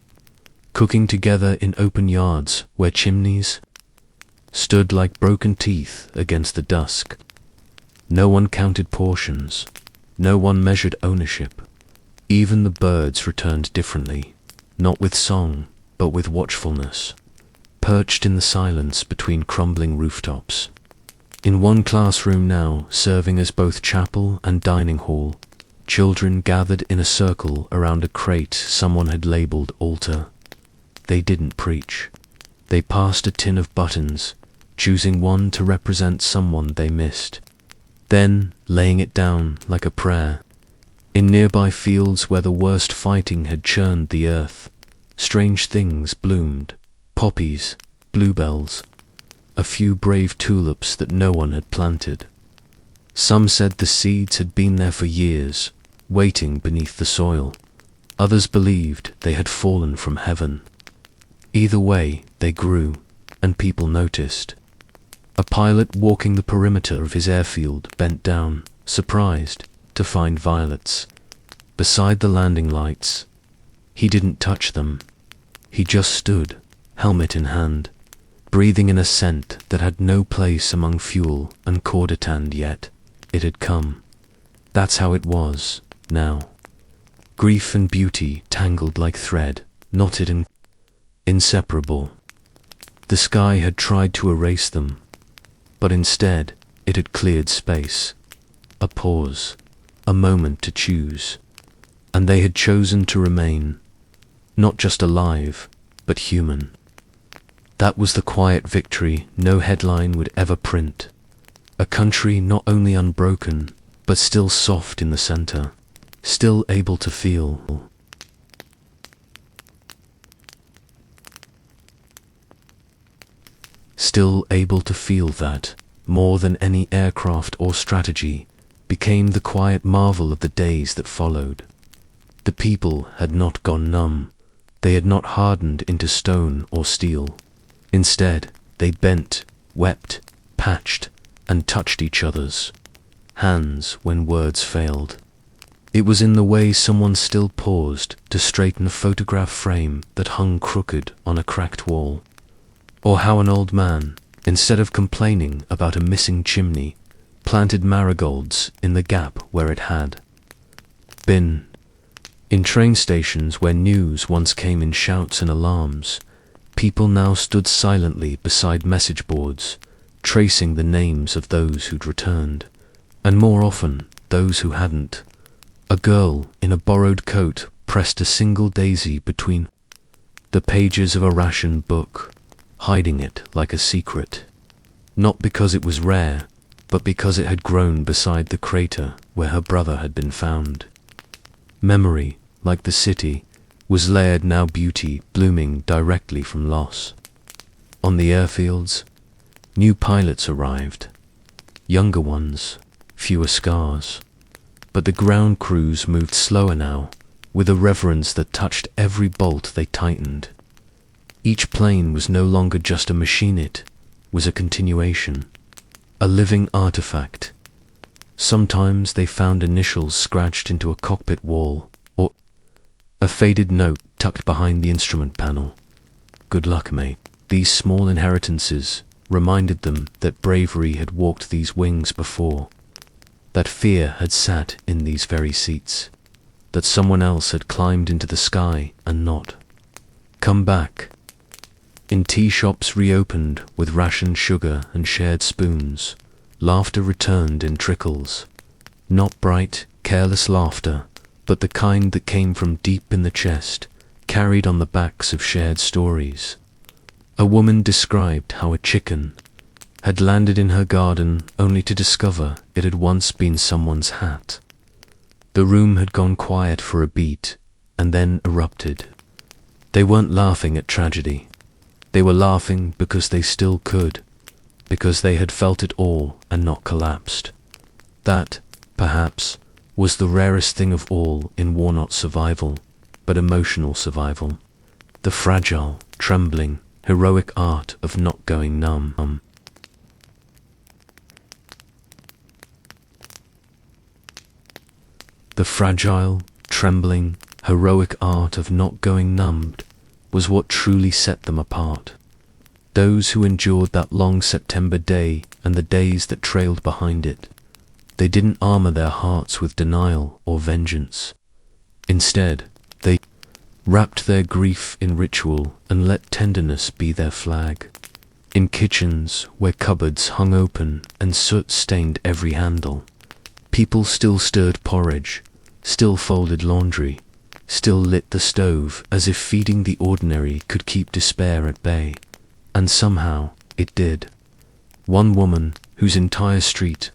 cooking together in open yards where chimneys stood like broken teeth against the dusk. No one counted portions. No one measured ownership. Even the birds returned differently, not with song, but with watchfulness, perched in the silence between crumbling rooftops. In one classroom now, serving as both chapel and dining hall, children gathered in a circle around a crate someone had labeled altar. They didn't preach. They passed a tin of buttons, choosing one to represent someone they missed, then laying it down like a prayer. In nearby fields where the worst fighting had churned the earth, strange things bloomed, poppies, bluebells, a few brave tulips that no one had planted. Some said the seeds had been there for years, waiting beneath the soil. Others believed they had fallen from heaven. Either way, they grew, and people noticed. A pilot walking the perimeter of his airfield bent down, surprised, to find violets beside the landing lights. He didn't touch them. He just stood, helmet in hand, breathing in a scent that had no place among fuel and corditan, yet it had come. That's how it was, now. Grief and beauty tangled like thread, knotted and inseparable. The sky had tried to erase them, but instead it had cleared space. A pause, a moment to choose, and they had chosen to remain, not just alive, but human. That was the quiet victory no headline would ever print. A country not only unbroken, but still soft in the center, still able to feel. Still able to feel that, more than any aircraft or strategy, became the quiet marvel of the days that followed. The people had not gone numb. They had not hardened into stone or steel. Instead, they bent, wept, patched, and touched each other's hands when words failed. It was in the way someone still paused to straighten a photograph frame that hung crooked on a cracked wall. Or how an old man, instead of complaining about a missing chimney, planted marigolds in the gap where it had been. In train stations where news once came in shouts and alarms, people now stood silently beside message boards, tracing the names of those who'd returned, and more often, those who hadn't. A girl in a borrowed coat pressed a single daisy between the pages of a rationed book, hiding it like a secret. Not because it was rare, but because it had grown beside the crater where her brother had been found. Memory, like the city, was layered now, beauty blooming directly from loss. On the airfields, new pilots arrived. Younger ones, fewer scars. But the ground crews moved slower now, with a reverence that touched every bolt they tightened. Each plane was no longer just a machine, it was a continuation, a living artifact. Sometimes they found initials scratched into a cockpit wall, or a faded note tucked behind the instrument panel. Good luck, mate. These small inheritances reminded them that bravery had walked these wings before, that fear had sat in these very seats, that someone else had climbed into the sky and not come back. In tea shops reopened with rationed sugar and shared spoons, laughter returned in trickles. Not bright, careless laughter, but the kind that came from deep in the chest, carried on the backs of shared stories. A woman described how a chicken had landed in her garden only to discover it had once been someone's hat. The room had gone quiet for a beat and then erupted. They weren't laughing at tragedy. They were laughing because they still could, because they had felt it all and not collapsed. That, perhaps, was the rarest thing of all in war, not survival, but emotional survival. The fragile, trembling, heroic art of not going numb. The fragile, trembling, heroic art of not going numbed was what truly set them apart. Those who endured that long September day and the days that trailed behind it, they didn't armor their hearts with denial or vengeance. Instead, they wrapped their grief in ritual and let tenderness be their flag. In kitchens where cupboards hung open and soot stained every handle, people still stirred porridge, still folded laundry, still lit the stove as if feeding the ordinary could keep despair at bay. And somehow it did. One woman, whose entire street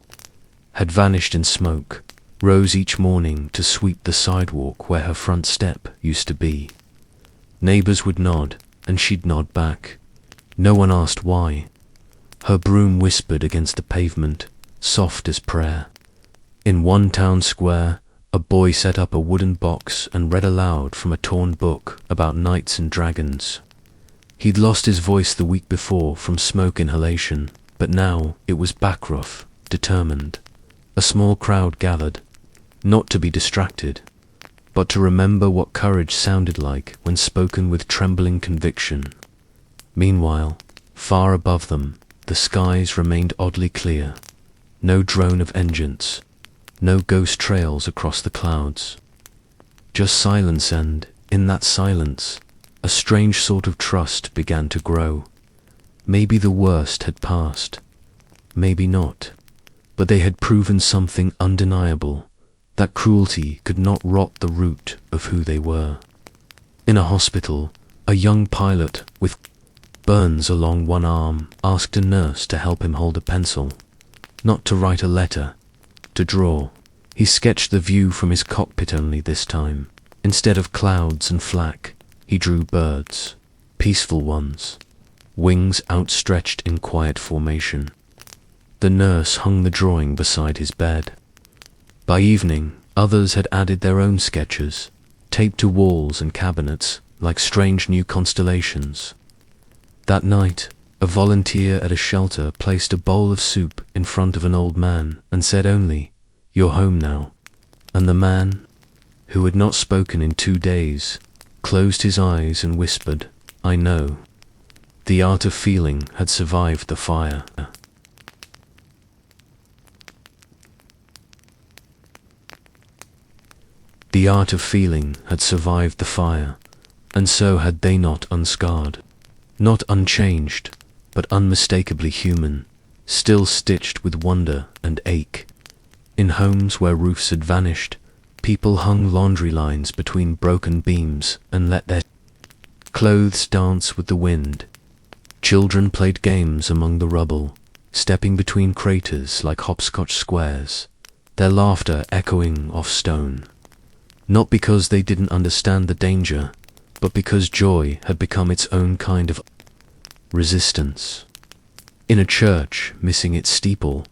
had vanished in smoke, rose each morning to sweep the sidewalk where her front step used to be. Neighbors would nod, and she'd nod back. No one asked why. Her broom whispered against the pavement, soft as prayer. In one town square, a boy set up a wooden box and read aloud from a torn book about knights and dragons. He'd lost his voice the week before from smoke inhalation, but now it was backrough, determined. A small crowd gathered, not to be distracted, but to remember what courage sounded like when spoken with trembling conviction. Meanwhile, far above them, the skies remained oddly clear. No drone of engines, no ghost trails across the clouds. Just silence, and, in that silence, a strange sort of trust began to grow. Maybe the worst had passed. Maybe not. But they had proven something undeniable, that cruelty could not rot the root of who they were. In a hospital, a young pilot with burns along one arm asked a nurse to help him hold a pencil. Not to write a letter, to draw. He sketched the view from his cockpit only this time. Instead of clouds and flak, he drew birds, peaceful ones, wings outstretched in quiet formation. The nurse hung the drawing beside his bed. By evening, others had added their own sketches, taped to walls and cabinets like strange new constellations. That night, a volunteer at a shelter placed a bowl of soup in front of an old man and said only, "You're home now." And the man, who had not spoken in 2 days, closed his eyes and whispered, "I know." The art of feeling had survived the fire. The art of feeling had survived the fire, and so had they not unscarred. Not unchanged, but unmistakably human, still stitched with wonder and ache. In homes where roofs had vanished, people hung laundry lines between broken beams and let their clothes dance with the wind. Children played games among the rubble, stepping between craters like hopscotch squares, their laughter echoing off stone. Not because they didn't understand the danger, but because joy had become its own kind of resistance. In a church missing its steeple,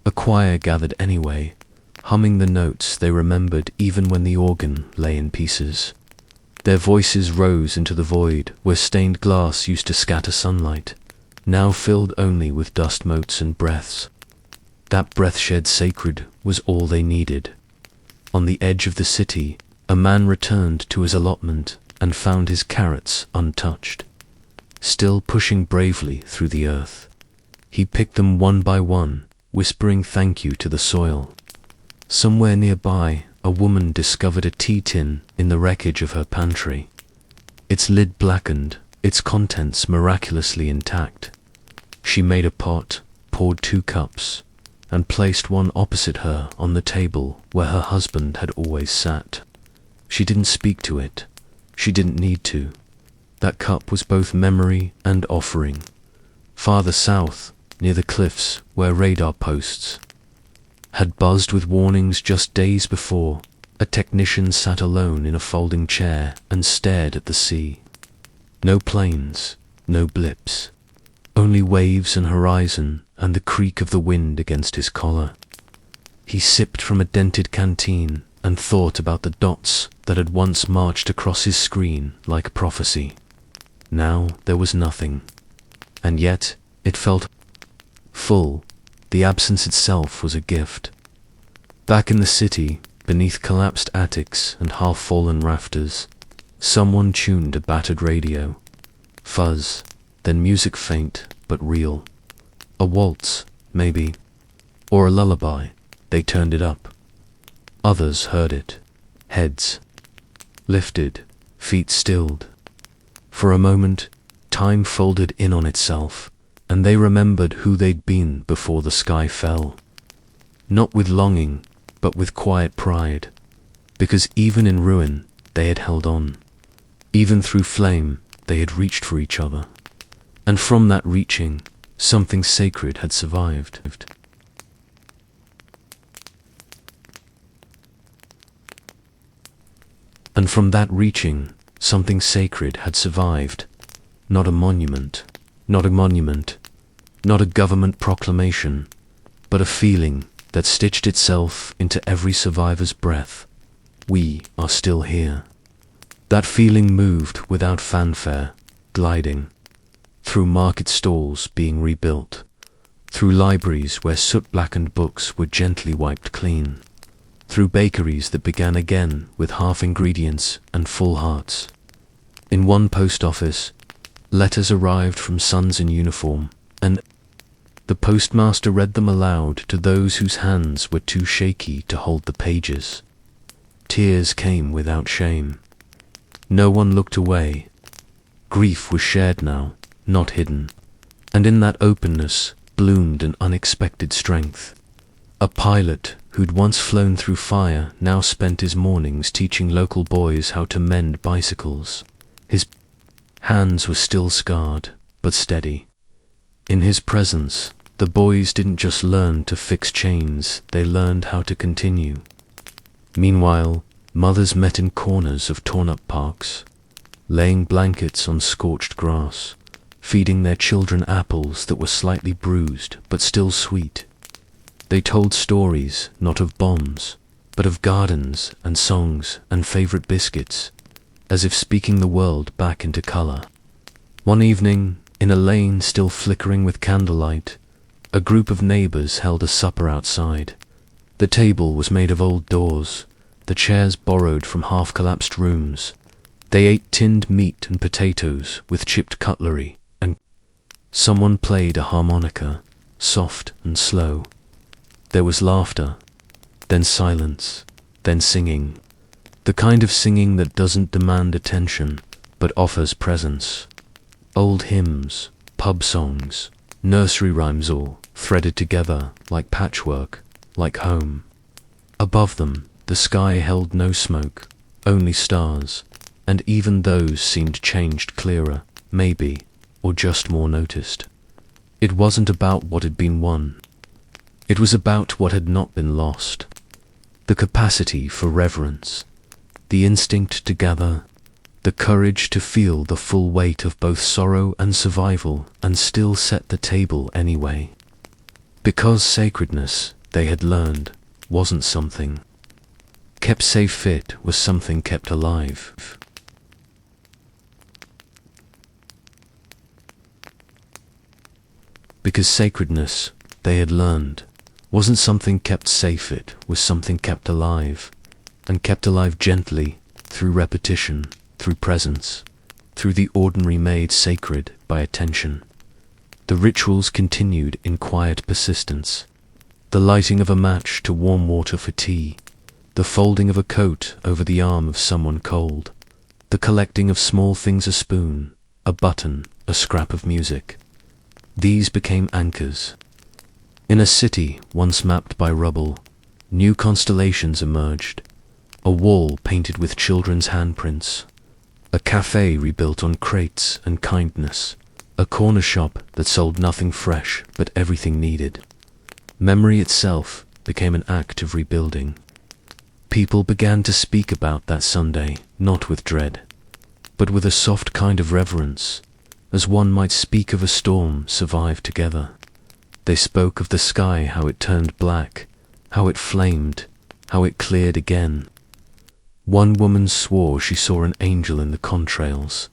a choir gathered anyway, humming the notes they remembered even when the organ lay in pieces. Their voices rose into the void where stained glass used to scatter sunlight, now filled only with dust motes and breaths. That breath shed sacred was all they needed. On the edge of the city, a man returned to his allotment and found his carrots untouched, still pushing bravely through the earth. He picked them one by one, whispering thank you to the soil. Somewhere nearby, a woman discovered a tea tin in the wreckage of her pantry. Its lid blackened, its contents miraculously intact. She made a pot, poured 2 cups, and placed one opposite her on the table where her husband had always sat. She didn't speak to it. She didn't need to. That cup was both memory and offering. Farther south, near the cliffs where radar posts had buzzed with warnings just days before, a technician sat alone in a folding chair and stared at the sea. No planes, no blips, only waves and horizon and the creak of the wind against his collar. He sipped from a dented canteen and thought about the dots that had once marched across his screen like prophecy. Now there was nothing, and yet it felt full. The absence itself was a gift. Back in the city, beneath collapsed attics and half-fallen rafters, someone tuned a battered radio. Fuzz, then music faint but real. A waltz, maybe, or a lullaby. They turned it up. Others heard it. Heads lifted, feet stilled. For a moment, time folded in on itself, and they remembered who they'd been before the sky fell. Not with longing, but with quiet pride, because even in ruin, they had held on. Even through flame, they had reached for each other. And from that reaching, something sacred had survived. And from that reaching, something sacred had survived. Not a monument, not a monument, not a government proclamation, but a feeling that stitched itself into every survivor's breath. We are still here. That feeling moved without fanfare, gliding, through market stalls being rebuilt, through libraries where soot-blackened books were gently wiped clean, through bakeries that began again with half ingredients and full hearts. In one post office, letters arrived from sons in uniform, and the postmaster read them aloud to those whose hands were too shaky to hold the pages. Tears came without shame. No one looked away. Grief was shared now, not hidden, and in that openness bloomed an unexpected strength. A pilot who'd once flown through fire now spent his mornings teaching local boys how to mend bicycles. His hands were still scarred, but steady. In his presence, the boys didn't just learn to fix chains, they learned how to continue. Meanwhile, mothers met in corners of torn-up parks, laying blankets on scorched grass, feeding their children apples that were slightly bruised but still sweet. They told stories not of bombs, but of gardens and songs and favorite biscuits, as if speaking the world back into color. One evening, in a lane still flickering with candlelight, a group of neighbors held a supper outside. The table was made of old doors, the chairs borrowed from half-collapsed rooms. They ate tinned meat and potatoes with chipped cutlery, and someone played a harmonica, soft and slow. There was laughter, then silence, then singing. The kind of singing that doesn't demand attention, but offers presence. Old hymns, pub songs, nursery rhymes all threaded together like patchwork, like home. Above them, the sky held no smoke, only stars, and even those seemed changed clearer, maybe, or just more noticed. It wasn't about what had been won. It was about what had not been lost. The capacity for reverence, the instinct to gather, the courage to feel the full weight of both sorrow and survival and still set the table anyway. Because sacredness, they had learned, wasn't something kept safe, fit was something kept alive. Because sacredness, they had learned, wasn't something kept safe, it was something kept alive, and kept alive gently, through repetition, through presence, through the ordinary made sacred by attention. The rituals continued in quiet persistence. The lighting of a match to warm water for tea, the folding of a coat over the arm of someone cold, the collecting of small things, a spoon, a button, a scrap of music. These became anchors. In a city once mapped by rubble, new constellations emerged. A wall painted with children's handprints, a cafe rebuilt on crates and kindness, a corner shop that sold nothing fresh but everything needed. Memory itself became an act of rebuilding. People began to speak about that Sunday, not with dread, but with a soft kind of reverence, as one might speak of a storm survived together. They spoke of the sky, how it turned black, how it flamed, how it cleared again. One woman swore she saw an angel in the contrails.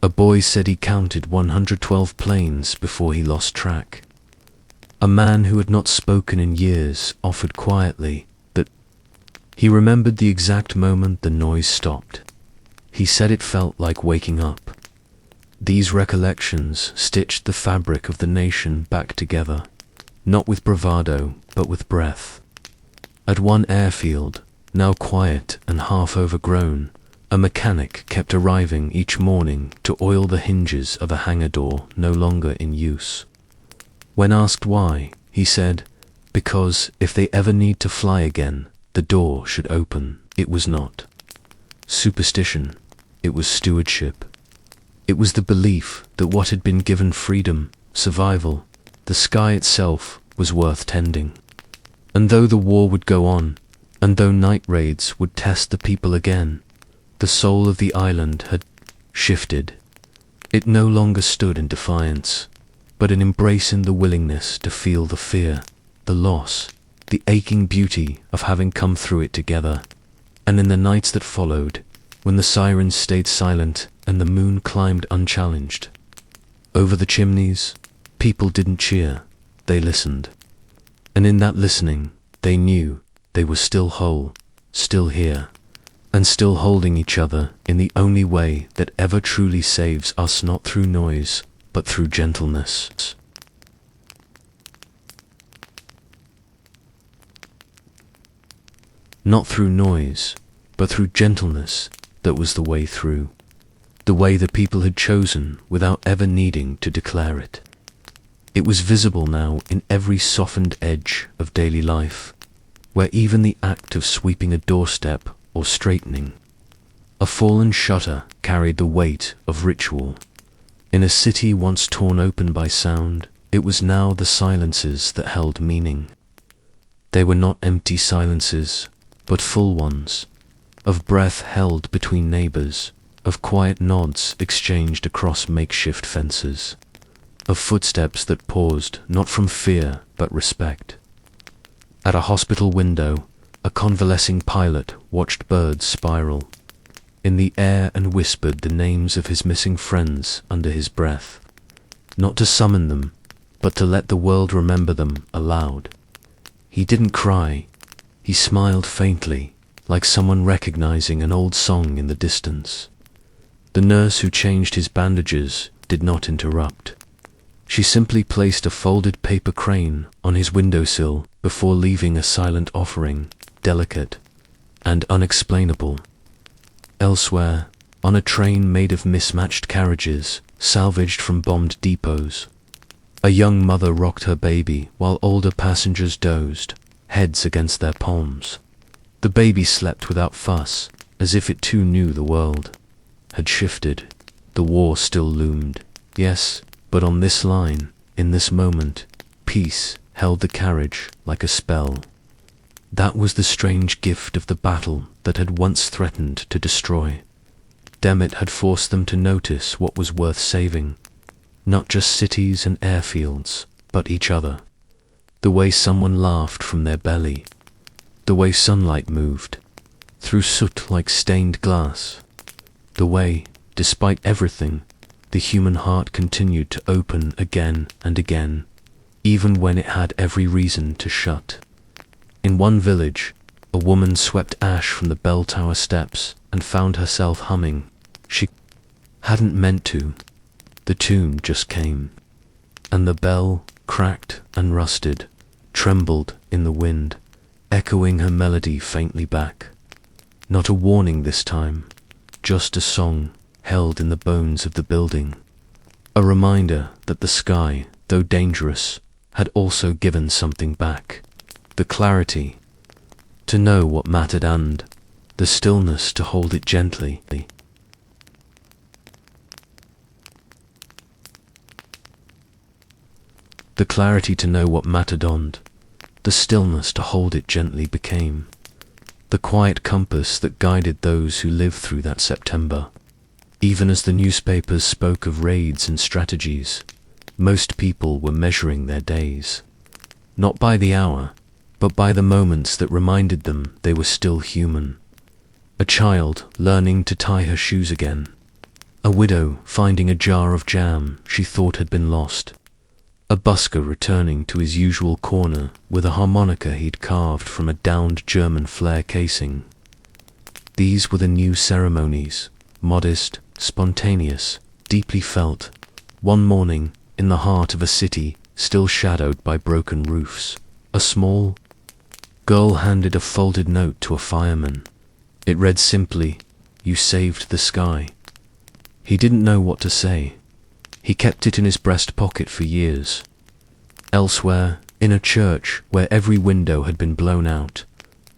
A boy said he counted 112 planes before he lost track. A man who had not spoken in years offered quietly that he remembered the exact moment the noise stopped. He said it felt like waking up. These recollections stitched the fabric of the nation back together, not with bravado, but with breath. At one airfield, now quiet and half overgrown, a mechanic kept arriving each morning to oil the hinges of a hangar door no longer in use. When asked why, he said, because if they ever need to fly again, the door should open. It was not superstition, it was stewardship. It was the belief that what had been given freedom, survival, the sky itself, was worth tending. And though the war would go on, and though night raids would test the people again, the soul of the island had shifted. It no longer stood in defiance, but in embracing the willingness to feel the fear, the loss, the aching beauty of having come through it together. And in the nights that followed, when the sirens stayed silent and the moon climbed unchallenged, over the chimneys, people didn't cheer, they listened. And in that listening, they knew they were still whole, still here, and still holding each other in the only way that ever truly saves us, not through noise, but through gentleness. Not through noise, but through gentleness, that was the way through. The way the people had chosen without ever needing to declare it. It was visible now in every softened edge of daily life, where even the act of sweeping a doorstep or straightening a fallen shutter carried the weight of ritual. In a city once torn open by sound, it was now the silences that held meaning. They were not empty silences, but full ones, of breath held between neighbors, of quiet nods exchanged across makeshift fences, of footsteps that paused not from fear but respect. At a hospital window, a convalescing pilot watched birds spiral in the air and whispered the names of his missing friends under his breath, not to summon them, but to let the world remember them aloud. He didn't cry. He smiled faintly, like someone recognizing an old song in the distance. The nurse who changed his bandages did not interrupt. She simply placed a folded paper crane on his windowsill before leaving a silent offering, delicate and unexplainable. Elsewhere, on a train made of mismatched carriages, salvaged from bombed depots, a young mother rocked her baby while older passengers dozed, heads against their palms. The baby slept without fuss, as if it too knew the world had shifted. The war still loomed, yes, but on this line, in this moment, peace held the carriage like a spell. That was the strange gift of the battle that had once threatened to destroy. Demet had forced them to notice what was worth saving, not just cities and airfields, but each other. The way someone laughed from their belly, the way sunlight moved through soot like stained glass, the way, despite everything, the human heart continued to open again and again, even when it had every reason to shut. In one village, a woman swept ash from the bell tower steps and found herself humming. She hadn't meant to. The tune just came, and the bell cracked and rusted, trembled in the wind, echoing her melody faintly back. Not a warning this time, just a song held in the bones of the building. A reminder that the sky, though dangerous, had also given something back. The clarity to know what mattered and the stillness to hold it gently. The clarity to know what mattered and the stillness to hold it gently became the quiet compass that guided those who lived through that September. Even as the newspapers spoke of raids and strategies, most people were measuring their days, not by the hour, but by the moments that reminded them they were still human. A child learning to tie her shoes again, a widow finding a jar of jam she thought had been lost, a busker returning to his usual corner with a harmonica he'd carved from a downed German flare casing. These were the new ceremonies, modest, spontaneous, deeply felt. One morning, in the heart of a city still shadowed by broken roofs, a small girl handed a folded note to a fireman. It read simply, "You saved the sky." He didn't know what to say. He kept it in his breast pocket for years. Elsewhere, in a church where every window had been blown out,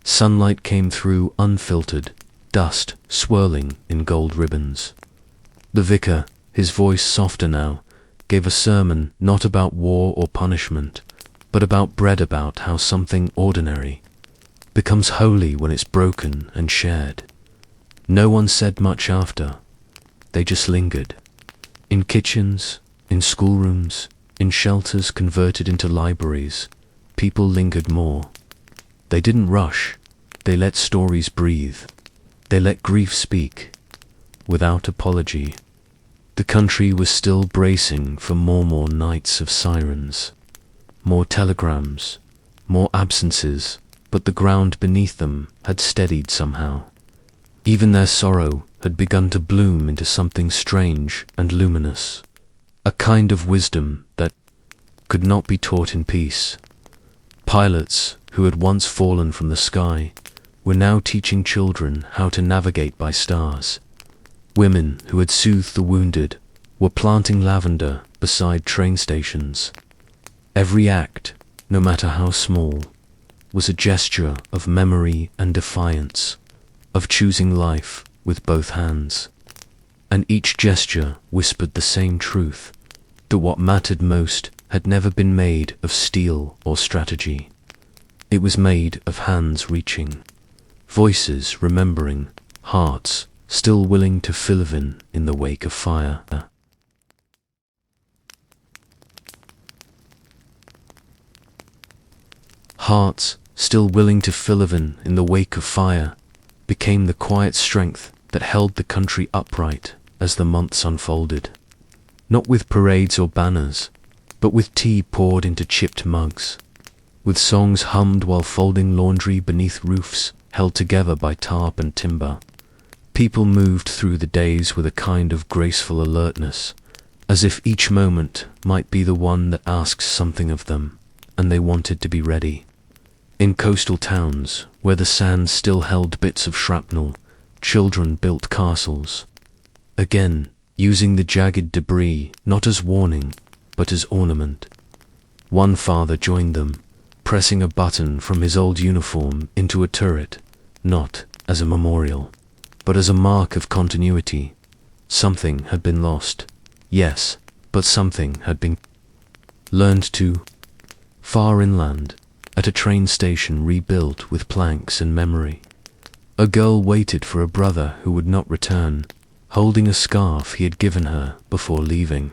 sunlight came through unfiltered, dust swirling in gold ribbons. The vicar, his voice softer now, gave a sermon not about war or punishment, but about bread, about how something ordinary becomes holy when it's broken and shared. No one said much after. They just lingered. In kitchens, in schoolrooms, in shelters converted into libraries, people lingered more. They didn't rush. They let stories breathe. They let grief speak, without apology. The country was still bracing for more nights of sirens, more telegrams, more absences, but the ground beneath them had steadied somehow. Even their sorrow had begun to bloom into something strange and luminous, a kind of wisdom that could not be taught in peace. Pilots who had once fallen from the sky were now teaching children how to navigate by stars. Women who had soothed the wounded were planting lavender beside train stations. Every act, no matter how small, was a gesture of memory and defiance, of choosing life with both hands. And each gesture whispered the same truth, that what mattered most had never been made of steel or strategy. It was made of hands reaching, voices remembering, hearts still willing to fill in the wake of fire. Hearts still willing to fill in the wake of fire, became the quiet strength that held the country upright as the months unfolded. Not with parades or banners, but with tea poured into chipped mugs, with songs hummed while folding laundry beneath roofs held together by tarp and timber. People moved through the days with a kind of graceful alertness, as if each moment might be the one that asks something of them, and they wanted to be ready. In coastal towns, where the sand still held bits of shrapnel, children built castles. Again, using the jagged debris not as warning, but as ornament. One father joined them, pressing a button from his old uniform into a turret, not as a memorial, but as a mark of continuity. Something had been lost, yes, but something had been learned to. Far inland, at a train station rebuilt with planks and memory, a girl waited for a brother who would not return, holding a scarf he had given her before leaving.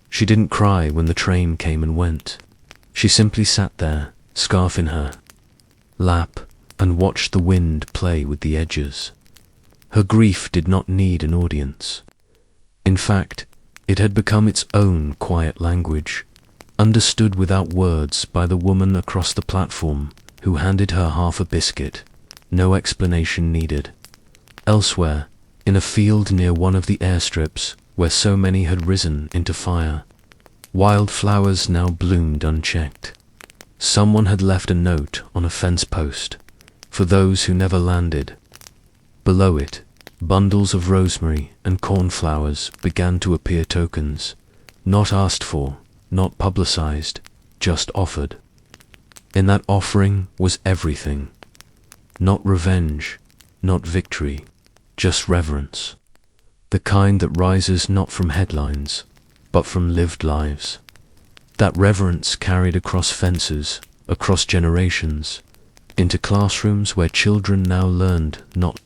She didn't cry when the train came and went. She simply sat there, scarf in her lap, and watched the wind play with the edges. Her grief did not need an audience. In fact, it had become its own quiet language, understood without words by the woman across the platform who handed her half a biscuit, no explanation needed. Elsewhere, in a field near one of the airstrips where so many had risen into fire, wildflowers now bloomed unchecked. Someone had left a note on a fence post, for those who never landed. Below it, bundles of rosemary and cornflowers began to appear, tokens, not asked for, not publicized, just offered. In that offering was everything. Not revenge, not victory, just reverence. The kind that rises not from headlines, but from lived lives. That reverence carried across fences, across generations, into classrooms where children now learned not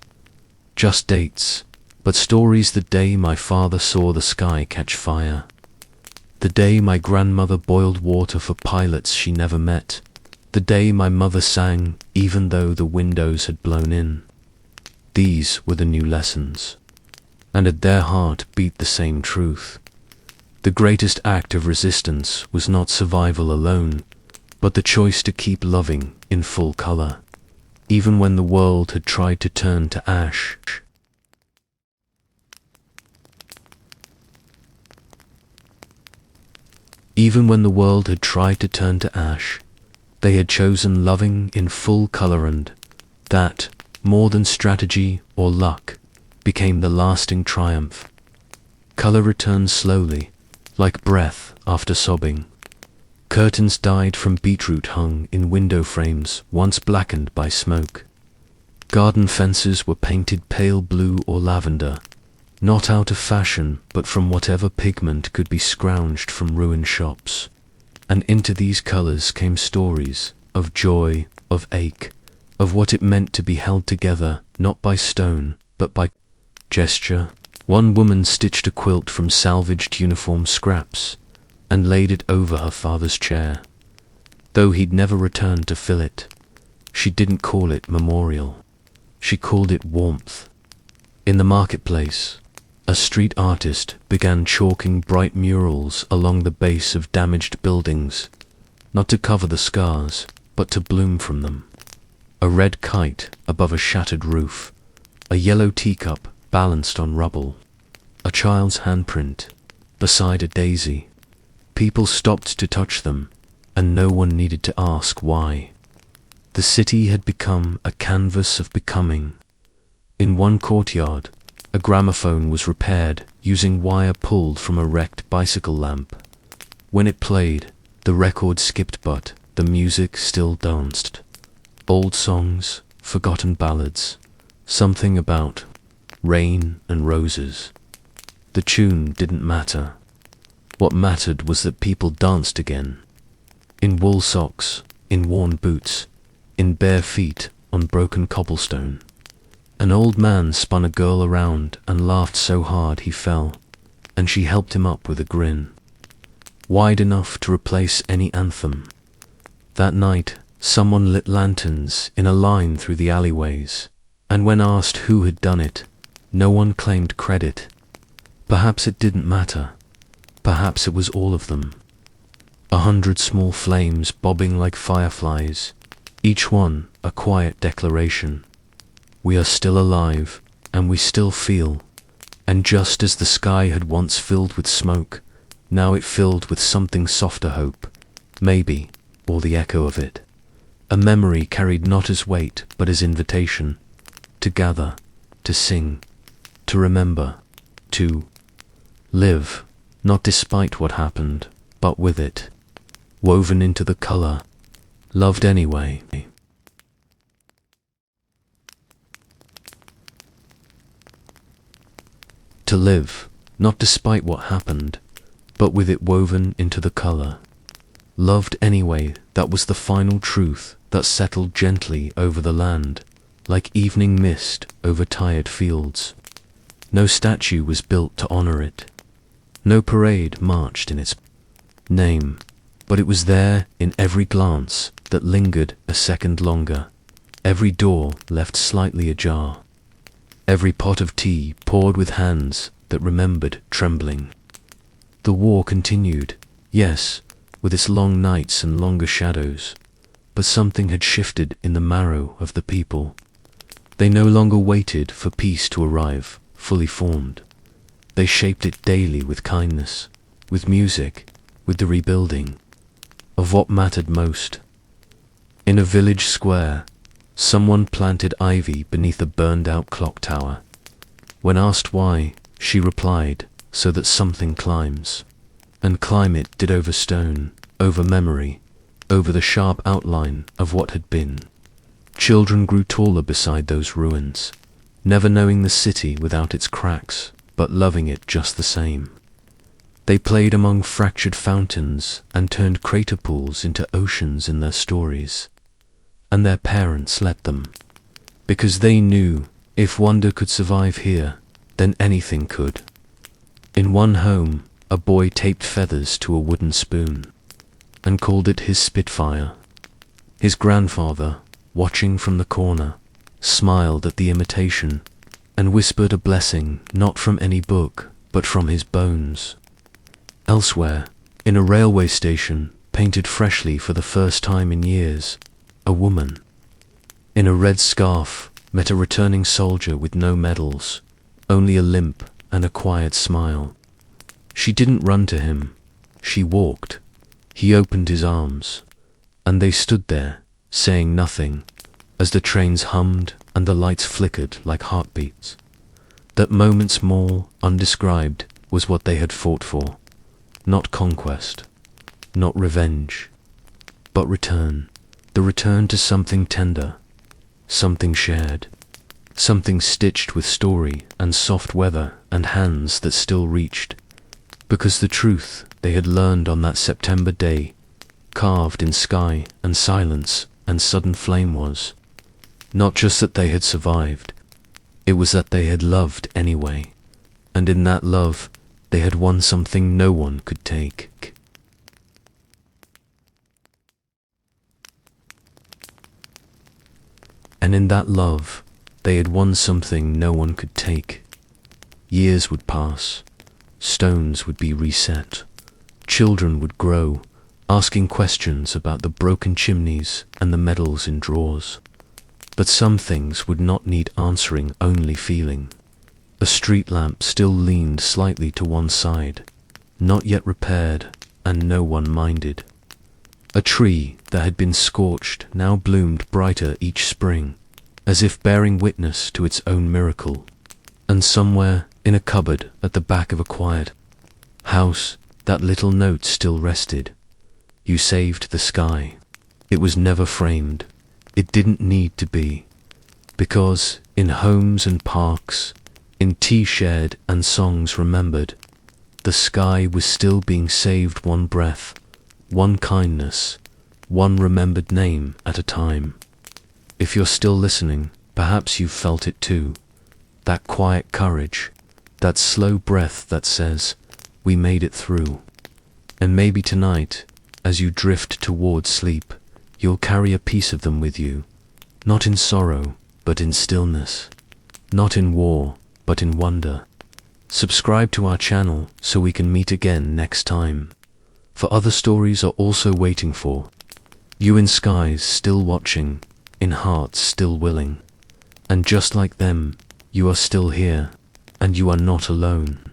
just dates, but stories. The day my father saw the sky catch fire. The day my grandmother boiled water for pilots she never met. The day my mother sang even though the windows had blown in. These were the new lessons, and at their heart beat the same truth. The greatest act of resistance was not survival alone, but the choice to keep loving in full color, even when the world had tried to turn to ash. Even when the world had tried to turn to ash, they had chosen loving in full color, and that, more than strategy or luck, became the lasting triumph. Color returned slowly, like breath after sobbing. Curtains died from beetroot hung in window frames once blackened by smoke. Garden fences were painted pale blue or lavender, not out of fashion but from whatever pigment could be scrounged from ruined shops. And into these colors came stories of joy, of ache, of what it meant to be held together not by stone but by gesture. One woman stitched a quilt from salvaged uniform scraps and laid it over her father's chair. Though he'd never returned to fill it, she didn't call it memorial. She called it warmth. In the marketplace, a street artist began chalking bright murals along the base of damaged buildings, not to cover the scars, but to bloom from them. A red kite above a shattered roof, a yellow teacup balanced on rubble, a child's handprint beside a daisy. People stopped to touch them, and no one needed to ask why. The city had become a canvas of becoming. In one courtyard, a gramophone was repaired using wire pulled from a wrecked bicycle lamp. When it played, the record skipped, but the music still danced. Old songs, forgotten ballads, something about rain and roses. The tune didn't matter. What mattered was that people danced again. In wool socks, in worn boots, in bare feet on broken cobblestone. An old man spun a girl around and laughed so hard he fell, and she helped him up with a grin, wide enough to replace any anthem. That night, Someone lit lanterns in a line through the alleyways, and when asked who had done it, no one claimed credit. Perhaps it didn't matter. Perhaps it was all of them. 100 small flames bobbing like fireflies, each one a quiet declaration. We are still alive, and we still feel. And just as the sky had once filled with smoke, now it filled with something softer hope, maybe, or the echo of it. A memory carried not as weight, but as invitation, to gather, to sing, to remember, to live, not despite what happened, but with it, woven into the color, loved anyway. To live, not despite what happened, but with it woven into the color. Loved anyway, that was the final truth that settled gently over the land, like evening mist over tired fields. No statue was built to honor it. No parade marched in its name, but it was there in every glance that lingered a second longer, every door left slightly ajar, every pot of tea poured with hands that remembered trembling. The war continued, yes, with its long nights and longer shadows, but something had shifted in the marrow of the people. They no longer waited for peace to arrive, fully formed. They shaped it daily with kindness, with music, with the rebuilding of what mattered most. In a village square, someone planted ivy beneath a burned-out clock tower. When asked why, she replied, so that something climbs. And climb it did over stone, over memory, over the sharp outline of what had been. Children grew taller beside those ruins, never knowing the city without its cracks, but loving it just the same. They played among fractured fountains and turned crater pools into oceans in their stories. And their parents let them, because they knew if wonder could survive here, then anything could. In one home, a boy taped feathers to a wooden spoon and called it his Spitfire. His grandfather, watching from the corner, smiled at the imitation and whispered a blessing not from any book, but from his bones. Elsewhere, in a railway station, painted freshly for the first time in years, a woman, in a red scarf, met a returning soldier with no medals, only a limp and a quiet smile. She didn't run to him, she walked. He opened his arms, and they stood there, saying nothing, as the trains hummed and the lights flickered like heartbeats. That moment small, undescribed, was what they had fought for. Not conquest, not revenge, but return. The return to something tender, something shared, something stitched with story and soft weather and hands that still reached. Because the truth they had learned on that September day, carved in sky and silence and sudden flame, was not just that they had survived, it was that they had loved anyway, and in that love they had won something no one could take. And in that love, they had won something no one could take. Years would pass, stones would be reset, children would grow, asking questions about the broken chimneys and the medals in drawers. But some things would not need answering, only feeling. A street lamp still leaned slightly to one side, not yet repaired, and no one minded. A tree that had been scorched now bloomed brighter each spring, as if bearing witness to its own miracle. And somewhere, in a cupboard at the back of a quiet house, that little note still rested. You saved the sky. It was never framed. It didn't need to be. Because in homes and parks, in tea shared and songs remembered, the sky was still being saved, one breath, one kindness, one remembered name at a time. If you're still listening, perhaps you've felt it too. That quiet courage, that slow breath that says, we made it through. And maybe tonight, as you drift towards sleep, you'll carry a piece of them with you, not in sorrow, but in stillness, not in war, but in wonder. Subscribe to our channel so we can meet again next time, for other stories are also waiting for you in skies still watching, in hearts still willing. And just like them, you are still here, and you are not alone.